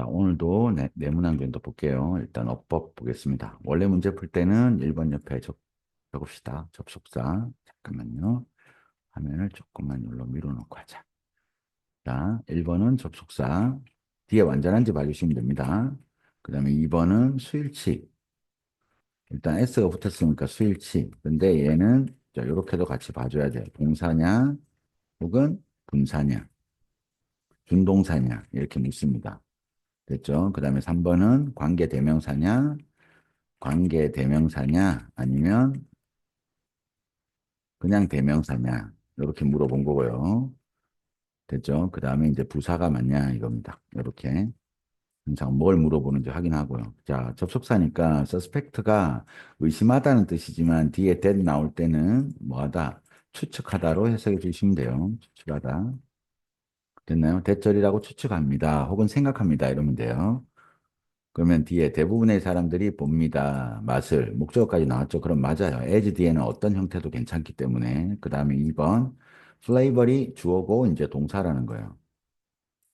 자, 오늘도 내문항전도 볼게요. 일단 어법 보겠습니다. 원래 문제 풀 때는 1번 옆에 적읍시다. 접속사. 잠깐만요. 화면을 조금만 눌러 밀어놓고 하자. 자, 1번은 접속사. 뒤에 완전한지 봐주시면 됩니다. 그 다음에 2번은 수일치. 일단 S가 붙었으니까 수일치. 근데 얘는 이렇게도 같이 봐줘야 돼요. 동사냐, 혹은 분사냐, 준동사냐, 이렇게 묻습니다. 됐죠? 그 다음에 3번은 관계대명사냐, 관계대명사냐, 아니면 그냥 대명사냐, 이렇게 물어본 거고요. 됐죠? 그 다음에 이제 부사가 맞냐, 이겁니다. 이렇게. 항상 뭘 물어보는지 확인하고요. 자, 접속사니까 서스펙트가 의심하다는 뜻이지만 뒤에 that 나올 때는 뭐하다? 추측하다로 해석해 주시면 돼요. 추측하다. 됐나요? 대절이라고 추측합니다. 혹은 생각합니다. 이러면 돼요. 그러면 뒤에 대부분의 사람들이 봅니다. 맛을. 목적어까지 나왔죠. 그럼 맞아요. as 뒤에는 어떤 형태도 괜찮기 때문에. 그 다음에 2번. flavor이 주어고 이제 동사라는 거예요.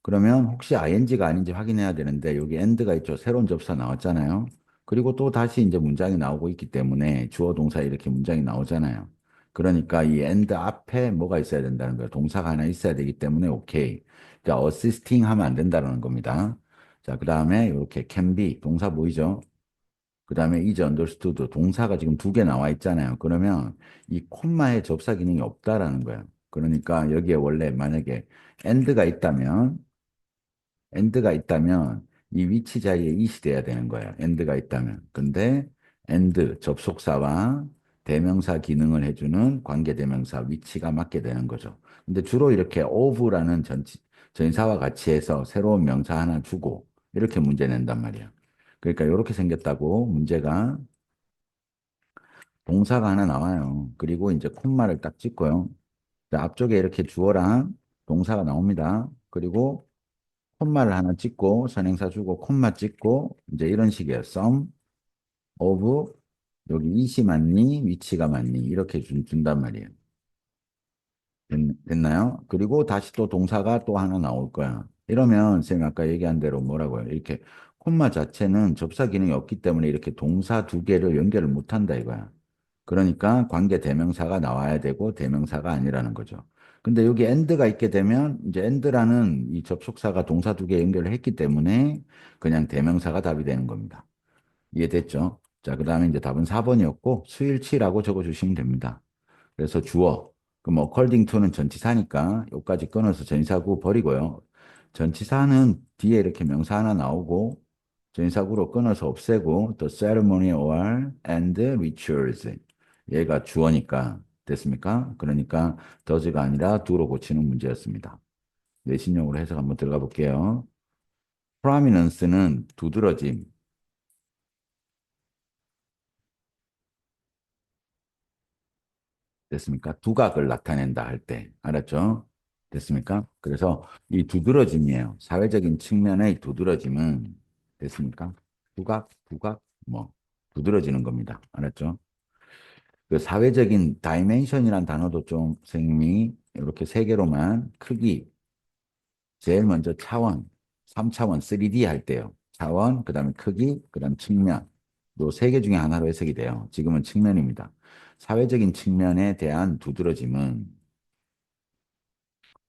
그러면 혹시 ing가 아닌지 확인해야 되는데 여기 and가 있죠. 새로운 접사 나왔잖아요. 그리고 또 다시 이제 문장이 나오고 있기 때문에 주어 동사 이렇게 문장이 나오잖아요. 그러니까 이 and 앞에 뭐가 있어야 된다는 거예요. 동사가 하나 있어야 되기 때문에 오케이. 자, assisting 하면 안 된다는 겁니다. 자, 그 다음에 이렇게 can be 동사 보이죠? 그 다음에 is understood 동사가 지금 두 개 나와 있잖아요. 그러면 이 콤마에 접사 기능이 없다라는 거예요. 그러니까 여기에 원래 만약에 and가 있다면 이 위치 자리에 it이 돼야 되는 거예요. and가 있다면. 근데 and 접속사와 대명사 기능을 해주는 관계대명사 위치가 맞게 되는 거죠. 근데 주로 이렇게 of라는 전사와 같이 해서 새로운 명사 하나 주고 이렇게 문제 낸단 말이에요. 그러니까 이렇게 생겼다고 문제가 동사가 하나 나와요. 그리고 이제 콤마를 딱 찍고요. 자, 앞쪽에 이렇게 주어랑 동사가 나옵니다. 그리고 콤마를 하나 찍고 선행사 주고 콤마 찍고 이제 이런 식이에요. some of 여기 이시 맞니 위치가 맞니 이렇게 준단 말이에요. 됐나요? 그리고 다시 또 동사가 또 하나 나올 거야. 이러면 쌤이 아까 얘기한 대로 뭐라고요? 이렇게 콤마 자체는 접사 기능이 없기 때문에 이렇게 동사 두 개를 연결을 못 한다 이거야. 그러니까 관계 대명사가 나와야 되고 대명사가 아니라는 거죠. 근데 여기 and가 있게 되면 이제 and라는 이 접속사가 동사 두 개 연결을 했기 때문에 그냥 대명사가 답이 되는 겁니다. 이해됐죠? 자, 그 다음에 이제 답은 4번이었고 수일치라고 적어주시면 됩니다. 그래서 주어. 그럼 according to는 전치사니까 여기까지 끊어서 전치사구 버리고요. 전치사는 뒤에 이렇게 명사 하나 나오고 전치사구로 끊어서 없애고 또 ceremony or and rituals. 얘가 주어니까 됐습니까? 그러니까 does가 아니라 do로 고치는 문제였습니다. 내신용으로 해석 한번 들어가 볼게요. prominence는 두드러짐. 됐습니까? 두각을 나타낸다 할 때. 알았죠? 됐습니까? 그래서 이 두드러짐이에요. 사회적인 측면의 두드러짐은 됐습니까? 두각, 뭐 두드러지는 겁니다. 알았죠? 그 사회적인 다이멘션이란 단어도 좀 선생님이 이렇게 세 개로만 크기, 제일 먼저 차원, 3차원, 3D 할 때요. 차원, 그 다음에 크기, 그 다음 측면. 요 세 개 중에 하나로 해석이 돼요. 지금은 측면입니다. 사회적인 측면에 대한 두드러짐은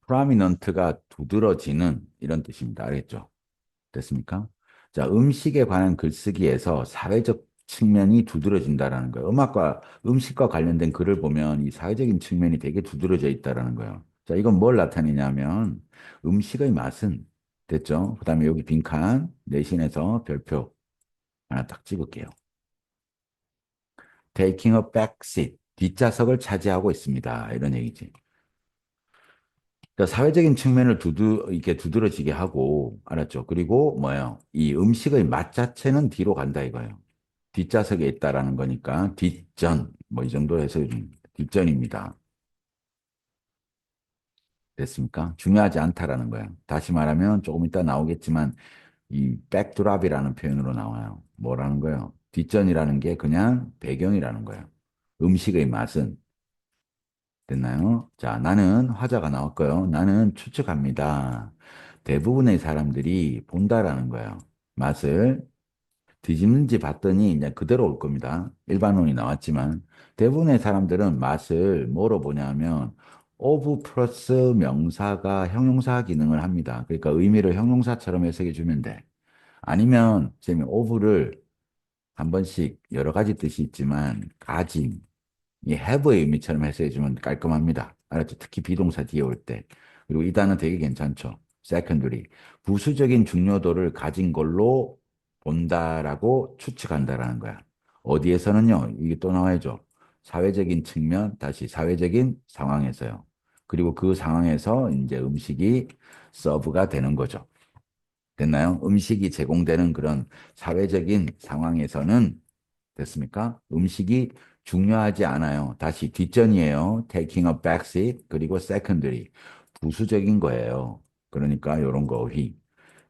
prominent가 두드러지는 이런 뜻입니다. 알겠죠? 됐습니까? 자, 음식에 관한 글쓰기에서 사회적 측면이 두드러진다라는 거예요. 음식과 관련된 글을 보면 이 사회적인 측면이 되게 두드러져 있다라는 거예요. 자, 이건 뭘 나타내냐면 음식의 맛은 됐죠? 그다음에 여기 빈칸 내신에서 별표 하나 딱 찍을게요. Taking a back seat. 뒷좌석을 차지하고 있습니다. 이런 얘기지. 그러니까 사회적인 측면을 이렇게 두드러지게 하고, 알았죠? 그리고 뭐예요? 이 음식의 맛 자체는 뒤로 간다 이거예요. 뒷좌석에 있다라는 거니까, 뒷전, 뭐 이 정도 해서 뒷전입니다. 됐습니까? 중요하지 않다라는 거예요. 다시 말하면 조금 이따 나오겠지만, 이 백드랍이라는 표현으로 나와요. 뭐라는 거예요? 뒷전이라는 게 그냥 배경이라는 거예요. 음식의 맛은 됐나요? 자, 나는 화자가 나왔고요. 나는 추측합니다. 대부분의 사람들이 본다라는 거예요. 맛을 뒤집는지 봤더니 이제 그대로 올 겁니다. 일반론이 나왔지만 대부분의 사람들은 맛을 뭐로 보냐면 of 플러스 명사가 형용사 기능을 합니다. 그러니까 의미를 형용사처럼 해석해 주면 돼. 아니면 선생님이 of를 한 번씩 여러 가지 뜻이 있지만 가진, 이 have의 의미처럼 해석해주면 깔끔합니다. 알았죠? 특히 비동사 뒤에 올 때. 그리고 이 단어 되게 괜찮죠? secondary. 부수적인 중요도를 가진 걸로 본다라고 추측한다라는 거야. 어디에서는요, 이게 또 나와야죠. 사회적인 측면, 다시 사회적인 상황에서요. 그리고 그 상황에서 이제 음식이 서브가 되는 거죠. 됐나요? 음식이 제공되는 그런 사회적인 상황에서는 됐습니까? 음식이 중요하지 않아요. 다시 뒷전이에요. taking a backseat 그리고 secondary 부수적인 거예요. 그러니까 이런 거 어휘.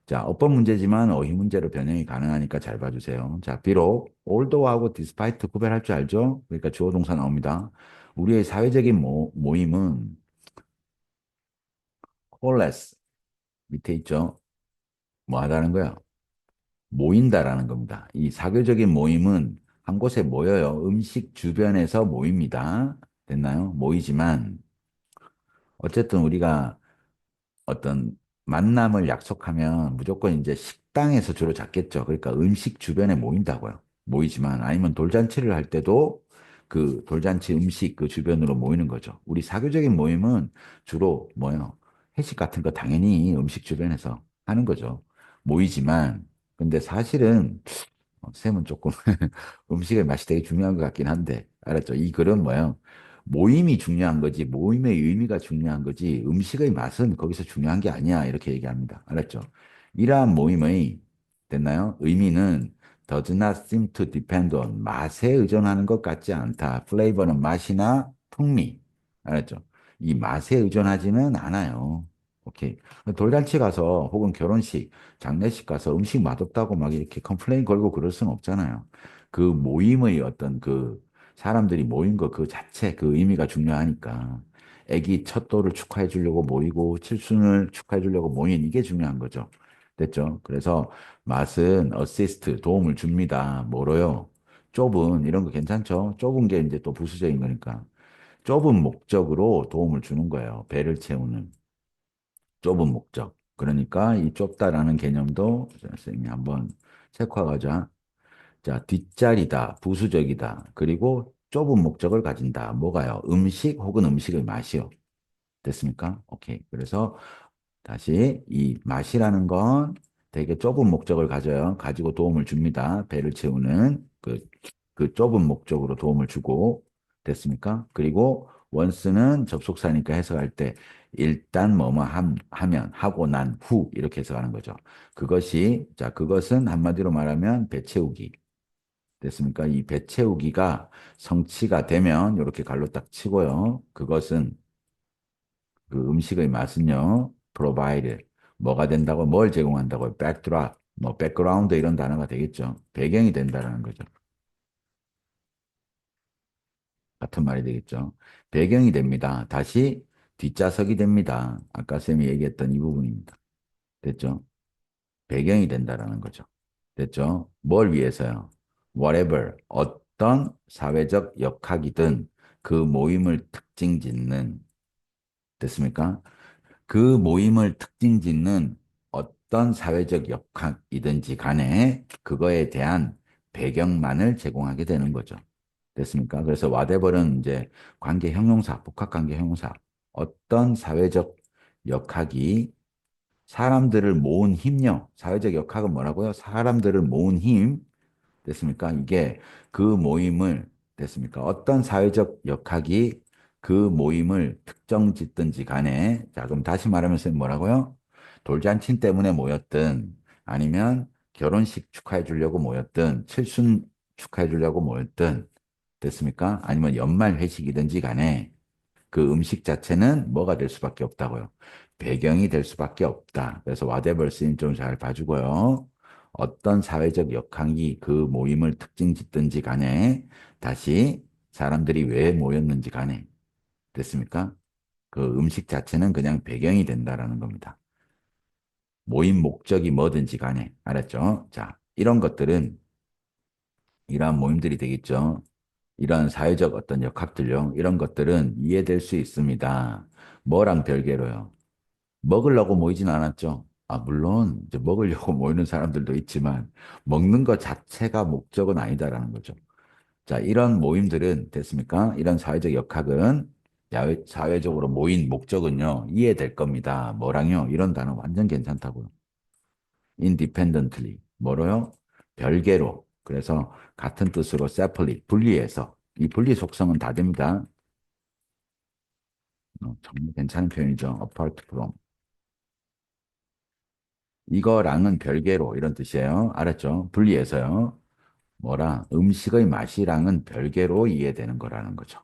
자, 어법 문제지만 어휘 문제로 변형이 가능하니까 잘 봐주세요. 자, 비록 although하고 despite 구별할 줄 알죠? 그러니까 주어 동사 나옵니다. 우리의 사회적인 모임은 coalesce 밑에 있죠? 뭐 하다는 거야? 모인다라는 겁니다. 이 사교적인 모임은 한 곳에 모여요. 음식 주변에서 모입니다. 됐나요? 모이지만 어쨌든 우리가 어떤 만남을 약속하면 무조건 이제 식당에서 주로 잡겠죠. 그러니까 음식 주변에 모인다고요. 모이지만 아니면 돌잔치를 할 때도 그 돌잔치 음식 그 주변으로 모이는 거죠. 우리 사교적인 모임은 주로 뭐요? 회식 같은 거 당연히 음식 주변에서 하는 거죠. 모이지만 근데 사실은 쌤은 조금 음식의 맛이 되게 중요한 것 같긴 한데, 알았죠? 이 글은 뭐예요? 모임이 중요한 거지, 모임의 의미가 중요한 거지, 음식의 맛은 거기서 중요한 게 아니야. 이렇게 얘기합니다. 알았죠? 이러한 모임의, 됐나요? 의미는 does not seem to depend on 맛에 의존하는 것 같지 않다. 플레이버는 맛이나 풍미. 알았죠? 이 맛에 의존하지는 않아요. 오케이. 돌잔치 가서 혹은 결혼식, 장례식 가서 음식 맛없다고 막 이렇게 컴플레인 걸고 그럴 수는 없잖아요. 그 모임의 어떤 그 사람들이 모인 거 그 자체 그 의미가 중요하니까 아기 첫 돌을 축하해 주려고 모이고 칠순을 축하해 주려고 모인 이게 중요한 거죠. 됐죠? 그래서 맛은 어시스트 도움을 줍니다. 뭐로요? 좁은 이런 거 괜찮죠? 좁은 게 이제 또 부수적인 거니까 좁은 목적으로 도움을 주는 거예요. 배를 채우는. 좁은 목적. 그러니까 이 좁다라는 개념도 선생님이 한번 체크하자. 자, 뒷자리다, 부수적이다, 그리고 좁은 목적을 가진다. 뭐가요? 음식 혹은 음식의 맛이요. 됐습니까? 오케이. 그래서 다시 이 맛이라는 건 되게 좁은 목적을 가져요. 가지고 도움을 줍니다. 배를 채우는 그 좁은 목적으로 도움을 주고 됐습니까? 그리고 원스는 접속사니까 해석할 때 일단 뭐뭐 하면 하고 난 후 이렇게 해석하는 거죠. 그것이 자 그것은 한마디로 말하면 배 채우기 됐습니까? 이 배 채우기가 성취가 되면 이렇게 갈로 딱 치고요. 그것은 그 음식의 맛은요, provide 뭐가 된다고 뭘 제공한다고 backdrop 뭐 background 이런 단어가 되겠죠. 배경이 된다라는 거죠. 같은 말이 되겠죠. 배경이 됩니다. 다시 뒷좌석이 됩니다. 아까 쌤이 얘기했던 이 부분입니다. 됐죠? 배경이 된다라는 거죠. 됐죠? 뭘 위해서요? whatever 어떤 사회적 역학이든 그 모임을 특징 짓는 됐습니까? 그 모임을 특징 짓는 어떤 사회적 역학이든지 간에 그거에 대한 배경만을 제공하게 되는 거죠. 됐습니까? 그래서 whatever는 이제 관계 형용사, 복합관계 형용사. 어떤 사회적 역학이 사람들을 모은 힘요. 사회적 역학은 뭐라고요? 사람들을 모은 힘. 됐습니까? 이게 그 모임을 됐습니까? 어떤 사회적 역학이 그 모임을 특정 짓든지 간에 자 그럼 다시 말하면 서 뭐라고요? 돌잔치 때문에 모였든 아니면 결혼식 축하해 주려고 모였든 칠순 축하해 주려고 모였든 됐습니까? 아니면 연말 회식이든지 간에 그 음식 자체는 뭐가 될 수밖에 없다고요. 배경이 될 수밖에 없다. 그래서 whatever 쓰임 좀 잘 봐주고요. 어떤 사회적 역학이 그 모임을 특징 짓든지 간에 다시 사람들이 왜 모였는지 간에 됐습니까? 그 음식 자체는 그냥 배경이 된다라는 겁니다. 모임 목적이 뭐든지 간에. 알았죠? 자, 이런 것들은 이러한 모임들이 되겠죠. 이런 사회적 어떤 역학들요. 이런 것들은 이해될 수 있습니다. 뭐랑 별개로요. 먹으려고 모이진 않았죠. 아, 물론 이제 먹으려고 모이는 사람들도 있지만 먹는 것 자체가 목적은 아니다라는 거죠. 자, 이런 모임들은 됐습니까? 이런 사회적 역학은 사회적으로 모인 목적은요, 이해될 겁니다. 뭐랑요? 이런 단어 완전 괜찮다고요. independently. 뭐로요? 별개로. 그래서 같은 뜻으로 separately, 분리해서. 이 분리 속성은 다 됩니다. 정말 괜찮은 표현이죠. apart from. 이거랑은 별개로 이런 뜻이에요. 알았죠? 분리해서요. 뭐라? 음식의 맛이랑은 별개로 이해되는 거라는 거죠.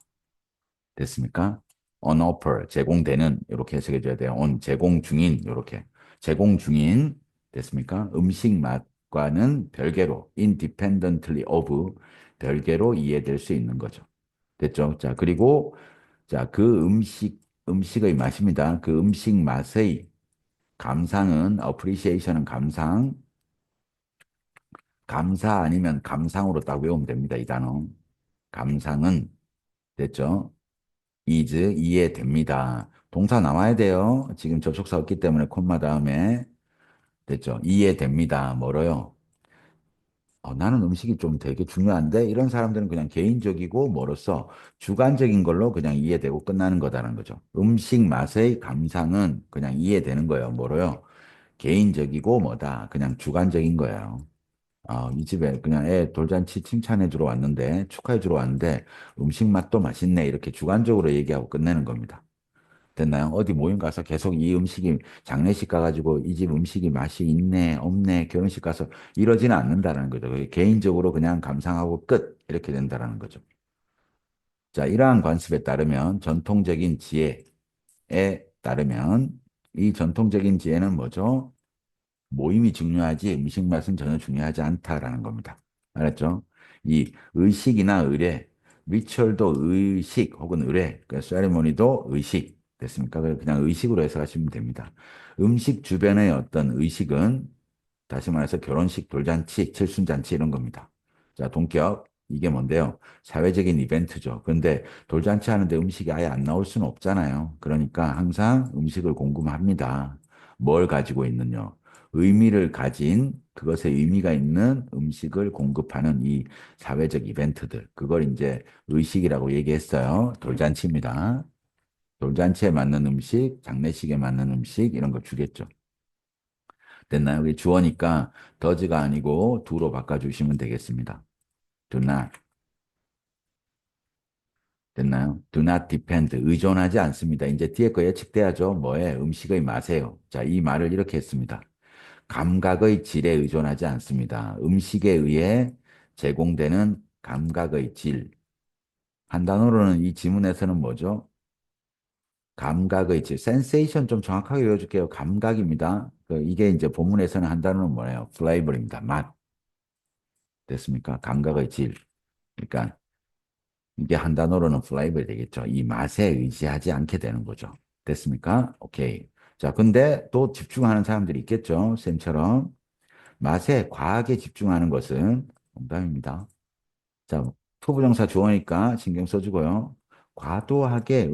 됐습니까? on offer, 제공되는, 이렇게 해석해 줘야 돼요. on, 제공 중인, 이렇게. 제공 중인, 됐습니까? 음식 맛과는 별개로, independently of, 별개로 이해될 수 있는 거죠. 됐죠? 자, 그리고, 자, 그 음식의 맛입니다. 그 음식 맛의 감상은, appreciation은 감상, 감사 아니면 감상으로 딱 외우면 됩니다. 이 단어. 감상은, 됐죠? is 이해됩니다. 동사 나와야 돼요. 지금 접속사 없기 때문에 콤마 다음에 됐죠. 이해됩니다. 뭐로요? 나는 음식이 좀 되게 중요한데 이런 사람들은 그냥 개인적이고 뭐로써 주관적인 걸로 그냥 이해되고 끝나는 거다라는 거죠. 음식 맛의 감상은 그냥 이해되는 거예요. 뭐로요? 개인적이고 뭐다. 그냥 주관적인 거예요. 이 집에 그냥 애 돌잔치 칭찬해 주러 왔는데 축하해 주러 왔는데 음식 맛도 맛있네 이렇게 주관적으로 얘기하고 끝내는 겁니다. 됐나요? 어디 모임 가서 계속 이 음식이 장례식 가가지고 이 집 음식이 맛이 있네, 없네, 결혼식 가서 이러지는 않는다는 거죠. 그게 개인적으로 그냥 감상하고 끝 이렇게 된다는 거죠. 자, 이러한 관습에 따르면 전통적인 지혜에 따르면 이 전통적인 지혜는 뭐죠? 모임이 중요하지 음식 맛은 전혀 중요하지 않다라는 겁니다. 알았죠? 이 의식이나 의례, 리추얼도 의식 혹은 의례, 그 세리머니도 의식 됐습니까? 그냥 의식으로 해석하시면 됩니다. 음식 주변의 어떤 의식은 다시 말해서 결혼식, 돌잔치, 칠순잔치 이런 겁니다. 자, 동격. 이게 뭔데요? 사회적인 이벤트죠. 그런데 돌잔치 하는데 음식이 아예 안 나올 수는 없잖아요. 그러니까 항상 음식을 궁금합니다. 뭘 가지고 있느냐? 의미를 가진 그것에 의미가 있는 음식을 공급하는 이 사회적 이벤트들. 그걸 이제 의식이라고 얘기했어요. 돌잔치입니다. 돌잔치에 맞는 음식, 장례식에 맞는 음식 이런 거 주겠죠. 됐나요? 여기 주어니까 does가 아니고 do로 바꿔주시면 되겠습니다. do not. 됐나요? do not depend. 의존하지 않습니다. 이제 뒤에 거 예측돼야죠. 뭐에? 음식의 맛에요. 자, 이 말을 이렇게 했습니다. 감각의 질에 의존하지 않습니다. 음식에 의해 제공되는 감각의 질. 한 단어로는 이 지문에서는 뭐죠? 감각의 질. 센세이션 좀 정확하게 외워줄게요. 감각입니다. 이게 이제 본문에서는 한 단어는 뭐예요? 플레이버입니다. 맛. 됐습니까? 감각의 질. 그러니까 이게 한 단어로는 플레이버 되겠죠. 이 맛에 의지하지 않게 되는 거죠. 됐습니까? 오케이. 자, 근데 또 집중하는 사람들이 있겠죠. 쌤처럼. 맛에 과하게 집중하는 것은 농담입니다. 자, 투부정사 주어니까 신경 써주고요. 과도하게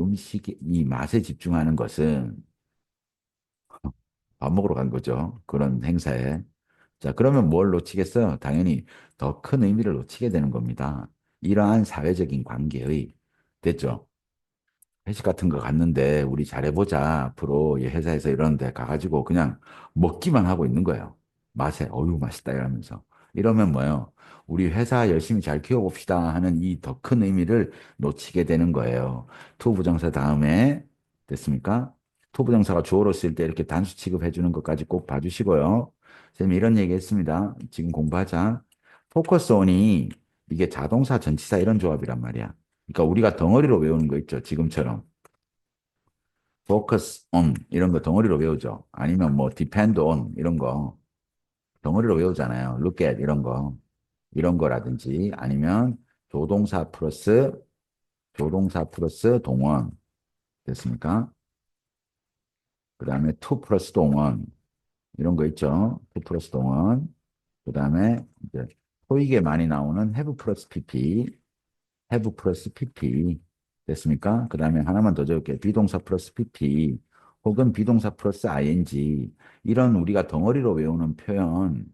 이 맛에 집중하는 것은 밥 먹으러 간 거죠. 그런 행사에. 자, 그러면 뭘 놓치겠어요? 당연히 더 큰 의미를 놓치게 되는 겁니다. 이러한 사회적인 관계의, 됐죠? 회식 같은 거 갔는데 우리 잘해보자. 앞으로 이 회사에서 이런 데 가가지고 그냥 먹기만 하고 있는 거예요. 맛에, 어유 맛있다 이러면서. 이러면 뭐예요? 우리 회사 열심히 잘 키워봅시다 하는 이 더 큰 의미를 놓치게 되는 거예요. 투 부정사 다음에 됐습니까? 투 부정사가 주어로 쓸 때 이렇게 단수 취급해 주는 것까지 꼭 봐주시고요. 선생님이 이런 얘기 했습니다. 지금 공부하자. 포커스 온이 이게 자동사, 전치사 이런 조합이란 말이야. 그러니까 우리가 덩어리로 외우는 거 있죠. 지금처럼. focus on 이런 거 덩어리로 외우죠. 아니면 뭐 depend on 이런 거 덩어리로 외우잖아요. look at 이런 거. 이런 거라든지 아니면 조동사 플러스 동원 됐습니까? 그 다음에 to 플러스 동원 이런 거 있죠. to 플러스 동원. 그 다음에 이제 토익에 많이 나오는 have 플러스 pp, have 플러스 pp 됐습니까? 그 다음에 하나만 더 적을게요. 비동사 플러스 pp 혹은 비동사 플러스 ing 이런 우리가 덩어리로 외우는 표현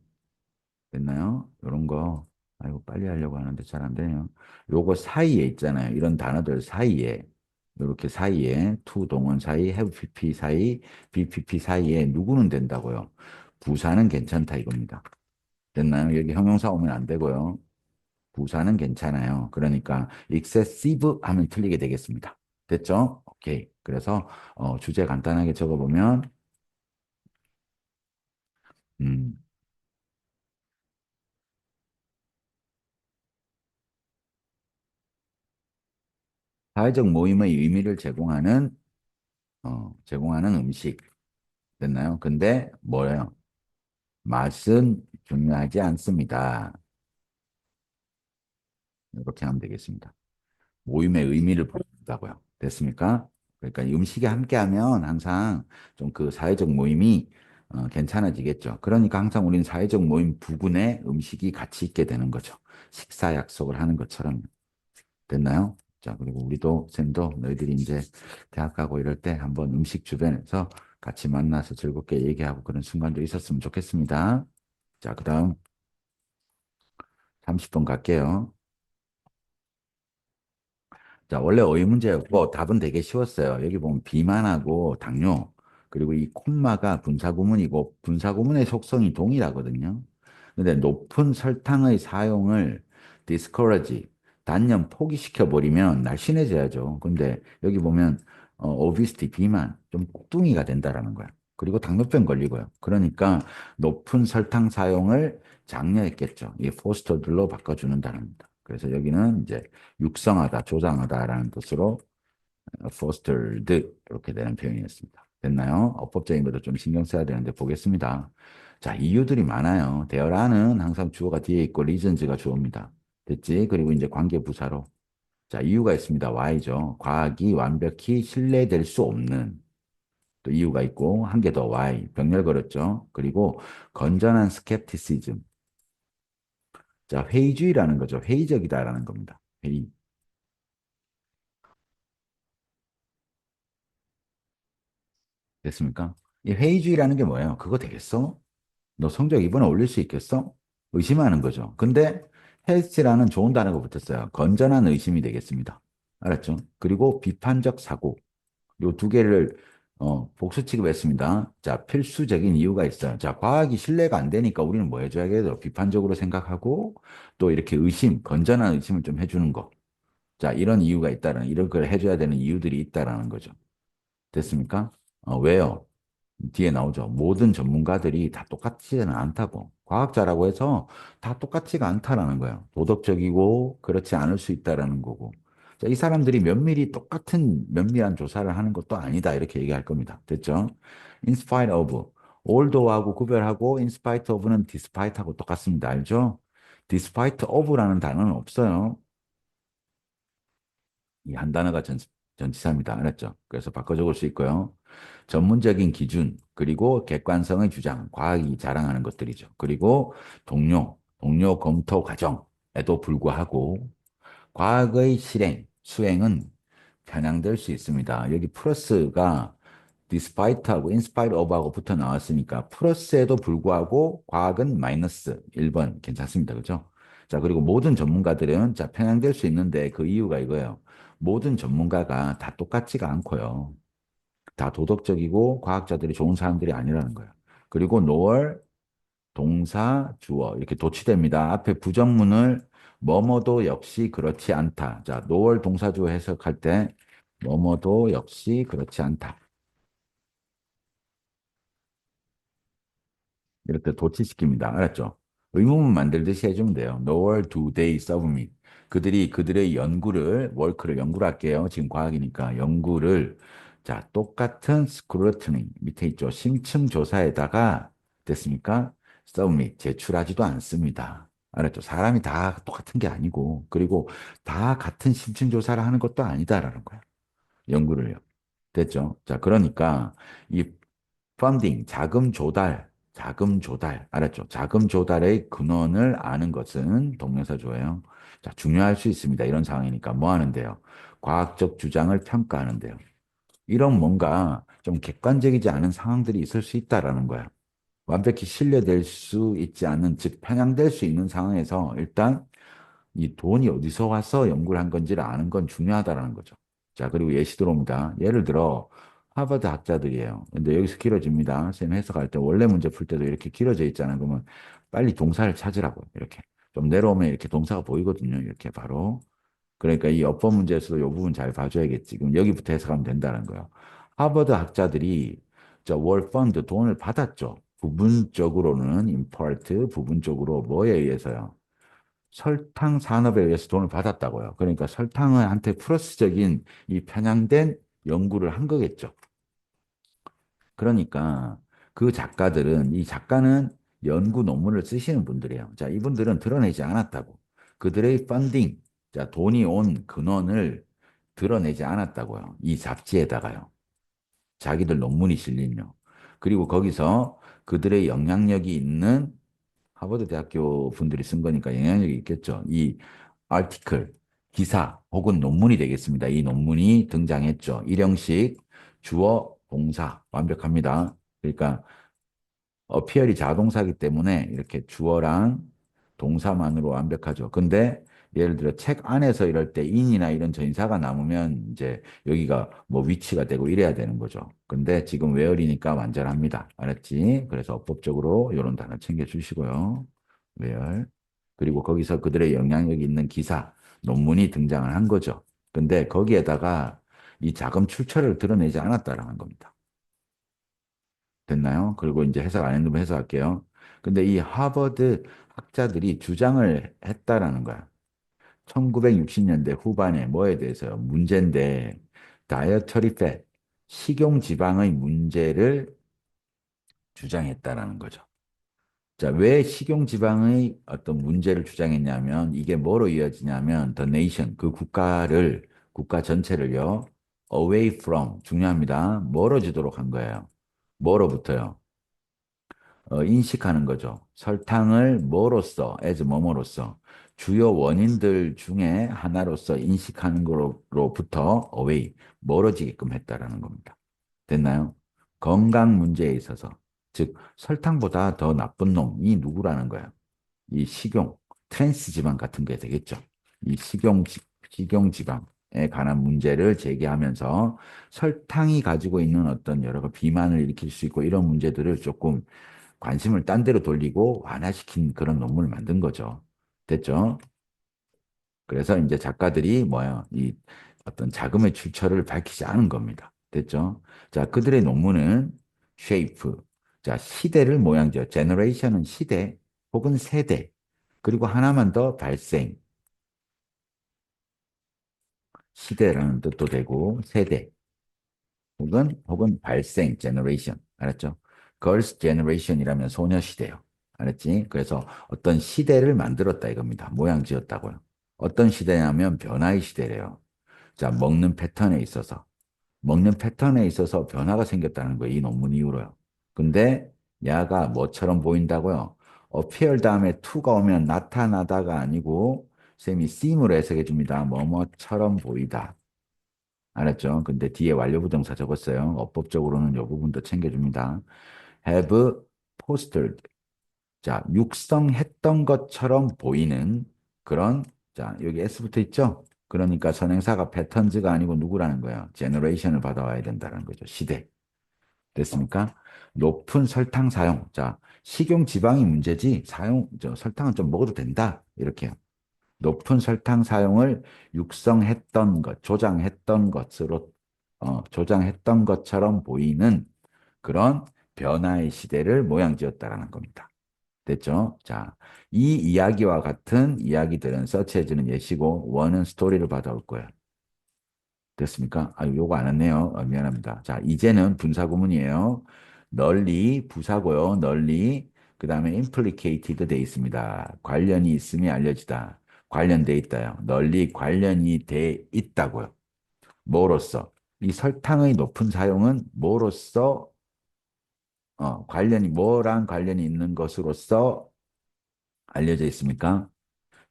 됐나요? 이런 거 아이고 빨리 하려고 하는데 잘 안 되네요. 요거 사이에 있잖아요. 이런 단어들 사이에 이렇게 사이에 to 동원 사이, have pp 사이, bpp 사이에 누구는 된다고요? 부사는 괜찮다 이겁니다. 됐나요? 여기 형용사 오면 안 되고요. 부사는 괜찮아요. 그러니까 excessive 하면 틀리게 되겠습니다. 됐죠? 오케이. 그래서 주제 간단하게 적어보면 음, 사회적 모임의 의미를 제공하는 음식 됐나요? 근데 뭐예요? 맛은 중요하지 않습니다. 이렇게 하면 되겠습니다. 모임의 의미를 보인다고요. 됐습니까? 그러니까 이 음식이 함께하면 항상 좀 그 사회적 모임이 괜찮아지겠죠. 그러니까 항상 우리는 사회적 모임 부근에 음식이 같이 있게 되는 거죠. 식사 약속을 하는 것처럼 됐나요? 자, 그리고 우리도 쌤도 너희들이 이제 대학 가고 이럴 때 한번 음식 주변에서 같이 만나서 즐겁게 얘기하고 그런 순간도 있었으면 좋겠습니다. 자, 그다음 30분 갈게요. 자, 원래 어휘 문제였고 답은 되게 쉬웠어요. 여기 보면 비만하고 당뇨 그리고 이 콤마가 분사구문이고 분사구문의 속성이 동일하거든요. 근데 높은 설탕의 사용을 discourage 단연 포기시켜 버리면 날씬해져야죠. 근데 여기 보면 obesity 비만 좀 꼴뚱이가 된다라는 거야. 그리고 당뇨병 걸리고요. 그러니까 높은 설탕 사용을 장려했겠죠. 이 포스터들로 바꿔주는다는 겁니다. 그래서 여기는 이제 육성하다, 조장하다라는 뜻으로 fostered 이렇게 되는 표현이었습니다. 됐나요? 어법적인 것도 좀 신경 써야 되는데 보겠습니다. 자, 이유들이 많아요. 대어라는 항상 주어가 뒤에 있고 reasons가 주어입니다. 됐지? 그리고 이제 관계 부사로. 자, 이유가 있습니다. why죠. 과학이 완벽히 신뢰될 수 없는 또 이유가 있고 한 개 더 why 병렬 걸었죠. 그리고 건전한 skepticism. 자, 회의주의라는 거죠. 회의적이다라는 겁니다. 회의. 됐습니까? 이 회의주의라는 게 뭐예요? 그거 되겠어? 너 성적 이번에 올릴 수 있겠어? 의심하는 거죠. 근데 헬스라는 좋은 단어가 붙었어요. 건전한 의심이 되겠습니다. 알았죠? 그리고 비판적 사고. 요 두 개를 복수 취급했습니다. 자, 필수적인 이유가 있어요. 자, 과학이 신뢰가 안 되니까 우리는 뭐 해줘야겠어? 비판적으로 생각하고 또 이렇게 의심, 건전한 의심을 좀 해주는 거. 자, 이런 이유가 있다는, 이런 걸 해줘야 되는 이유들이 있다라는 거죠. 됐습니까? 왜요? 뒤에 나오죠. 모든 전문가들이 다 똑같지는 않다고. 과학자라고 해서 다 똑같지가 않다라는 거예요. 도덕적이고 그렇지 않을 수 있다라는 거고. 자, 이 사람들이 면밀히 똑같은 면밀한 조사를 하는 것도 아니다. 이렇게 얘기할 겁니다. 됐죠? In spite of. although하고 구별하고 in spite of는 despite하고 똑같습니다. 알죠? despite of라는 단어는 없어요. 이 한 단어가 전치사입니다. 알았죠? 그래서 바꿔 적을 수 있고요. 전문적인 기준, 그리고 객관성의 주장, 과학이 자랑하는 것들이죠. 그리고 동료 검토 과정에도 불구하고 과학의 수행은 편향될 수 있습니다. 여기 플러스가 despite하고 in spite of하고 붙어 나왔으니까 플러스에도 불구하고 과학은 마이너스 1번 괜찮습니다. 그죠? 자, 그리고 모든 전문가들은 자, 편향될 수 있는데 그 이유가 이거예요. 모든 전문가가 다 똑같지가 않고요. 다 도덕적이고 과학자들이 좋은 사람들이 아니라는 거예요. 그리고 노월, 동사, 주어 이렇게 도치됩니다. 앞에 부정문을 뭐뭐도 역시 그렇지 않다. 자, 노월 동사 주어 해석할 때 뭐뭐도 역시 그렇지 않다. 이렇게 도치시킵니다. 알았죠? 의문문 만들듯이 해주면 돼요. Nor do they submit. 그들이 그들의 워크를 연구를 할게요. 지금 과학이니까 연구를 자, 똑같은 스크루트니 밑에 있죠. 심층 조사에다가 됐습니까? submit 제출하지도 않습니다. 알았죠? 사람이 다 똑같은 게 아니고 그리고 다 같은 심층 조사를 하는 것도 아니다라는 거야. 연구를요. 됐죠? 자, 그러니까 이 펀딩, 자금 조달 자금 조달. 알았죠? 자금 조달의 근원을 아는 것은 동명사조예요. 자, 중요할 수 있습니다. 이런 상황이니까 뭐 하는데요? 과학적 주장을 평가하는데요. 이런 뭔가 좀 객관적이지 않은 상황들이 있을 수 있다라는 거야. 완벽히 신뢰될 수 있지 않은, 즉 편향될 수 있는 상황에서 일단 이 돈이 어디서 와서 연구를 한 건지를 아는 건 중요하다라는 거죠. 자, 그리고 예시 들어옵니다. 예를 들어 하버드 학자들이에요. 근데 여기서 길어집니다. 쌤 해석할 때 원래 문제 풀 때도 이렇게 길어져 있잖아요. 그러면 빨리 동사를 찾으라고 이렇게 좀 내려오면 이렇게 동사가 보이거든요. 이렇게 바로. 그러니까 이 어법 문제에서도 이 부분 잘 봐줘야겠지. 그럼 여기부터 해석하면 된다는 거예요. 하버드 학자들이 월 펀드 돈을 받았죠. 부분적으로는 임파트 부분적으로 뭐에 의해서요? 설탕 산업에 의해서 돈을 받았다고요. 그러니까 설탕한테 플러스적인 이 편향된 연구를 한 거겠죠. 그러니까 그 작가들은 이 작가는 연구 논문을 쓰시는 분들이에요. 자, 이분들은 드러내지 않았다고. 그들의 펀딩, 자, 돈이 온 근원을 드러내지 않았다고요. 이 잡지에다가요. 자기들 논문이 실리며. 그리고 거기서 그들의 영향력이 있는 하버드 대학교 분들이 쓴 거니까 영향력이 있겠죠. 이 아티클, 기사 혹은 논문이 되겠습니다. 이 논문이 등장했죠. 일형식, 주어, 동사 완벽합니다. 그러니까 어피얼이 자동사기 때문에 이렇게 주어랑 동사만으로 완벽하죠. 근데 예를 들어 책 안에서 이럴 때 인이나 이런 전사가 남으면 이제 여기가 뭐 위치가 되고 이래야 되는 거죠. 근데 지금 웨어리니까 완전합니다. 알았지? 그래서 어법적으로 이런 단어 챙겨주시고요. 웨어. 그리고 거기서 그들의 영향력이 있는 기사, 논문이 등장을 한 거죠. 근데 거기에다가 이 자금 출처를 드러내지 않았다라는 겁니다. 됐나요? 그리고 이제 해석 안 했는데 해석할게요. 근데 이 하버드 학자들이 주장을 했다라는 거야. 1960년대 후반에 뭐에 대해서요? 문제인데, 다이어터리 팻, 식용 지방의 문제를 주장했다라는 거죠. 자, 왜 식용 지방의 어떤 문제를 주장했냐면, 이게 뭐로 이어지냐면, the nation, 그 국가를, 국가 전체를요, away from, 중요합니다. 멀어지도록 한 거예요. 뭐로부터요? 인식하는 거죠. 설탕을 뭐로써, as 뭐뭐로써, 주요 원인들 중에 하나로서 인식하는 거로부터 away, 멀어지게끔 했다라는 겁니다. 됐나요? 건강 문제에 있어서, 즉 설탕보다 더 나쁜 놈이 누구라는 거야? 이 식용, 트랜스 지방 같은 게 되겠죠. 이 식용 지방에 관한 문제를 제기하면서 설탕이 가지고 있는 어떤 여러 비만을 일으킬 수 있고 이런 문제들을 조금 관심을 딴 데로 돌리고 완화시킨 그런 논문을 만든 거죠. 됐죠? 그래서 이제 작가들이 뭐야, 이 어떤 자금의 출처를 밝히지 않은 겁니다. 됐죠? 자, 그들의 논문은 shape, 자, 시대를 모양지어, generation은 시대 혹은 세대, 그리고 하나만 더 발생, 시대라는 뜻도 되고 세대 혹은 발생 generation 알았죠? Girls generation이라면 소녀시대요. 알았지? 그래서 어떤 시대를 만들었다 이겁니다. 모양 지었다고요. 어떤 시대냐면 변화의 시대래요. 자, 먹는 패턴에 있어서 변화가 생겼다는 거예요. 이 논문 이후로요. 근데 야가 뭐처럼 보인다고요? appear 다음에 to가 오면 나타나다가 아니고 쌤이 seem으로 해석해 줍니다. 뭐뭐처럼 보이다. 알았죠? 근데 뒤에 완료부동사 적었어요. 어법적으로는 이 부분도 챙겨줍니다. have fostered. 자, 육성했던 것처럼 보이는 그런, 자, 여기 S 붙어 있죠? 그러니까 선행사가 패턴즈가 아니고 누구라는 거예요? generation을 받아와야 된다는 거죠. 시대. 됐습니까? 높은 설탕 사용. 자, 식용 지방이 문제지, 설탕은 좀 먹어도 된다. 이렇게요. 높은 설탕 사용을 육성했던 것, 조장했던 것으로, 조장했던 것처럼 보이는 그런 변화의 시대를 모양지었다라는 겁니다. 됐죠? 자, 이 이야기와 같은 이야기들은 서치해주는 예시고, 원은 스토리를 받아올 거예요. 됐습니까? 아, 요거 안 왔네요. 미안합니다. 자, 이제는 분사구문이에요. 널리, 부사고요. 널리. 그 다음에 implicated 돼 있습니다. 관련이 있음이 알려지다. 관련돼 있다요. 널리 관련이 돼 있다고요. 뭐로써? 이 설탕의 높은 사용은 뭐로써 관련이, 뭐랑 관련이 있는 것으로서 알려져 있습니까?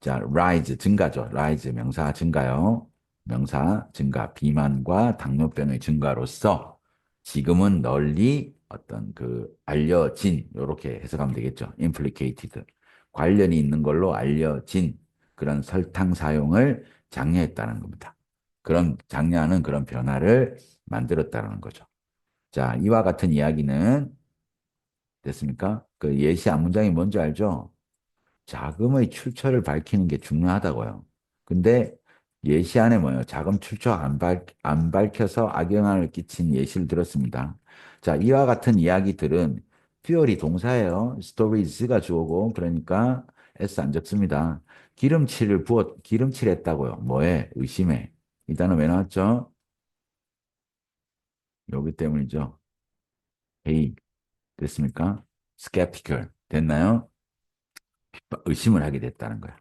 자, rise, 증가죠. rise, 명사 증가요. 명사 증가, 비만과 당뇨병의 증가로서 지금은 널리 어떤 그 알려진, 이렇게 해석하면 되겠죠. implicated. 관련이 있는 걸로 알려진 그런 설탕 사용을 장려했다는 겁니다. 그런 장려하는 그런 변화를 만들었다는 거죠. 자, 이와 같은 이야기는 됐습니까? 그 예시 앞문장이 뭔지 알죠? 자금의 출처를 밝히는 게 중요하다고요. 근데 예시 안에 뭐예요? 자금 출처 안 밝혀서 악영향을 끼친 예시를 들었습니다. 자, 이와 같은 이야기들은 퓨어리 동사예요. 스토리즈가 주어고 그러니까 S 안 적습니다. 기름칠했다고요. 뭐에? 의심에. 이 단어 왜 나왔죠? 여기 때문이죠. A 됐습니까? skeptical 됐나요? 의심을 하게 됐다는 거야.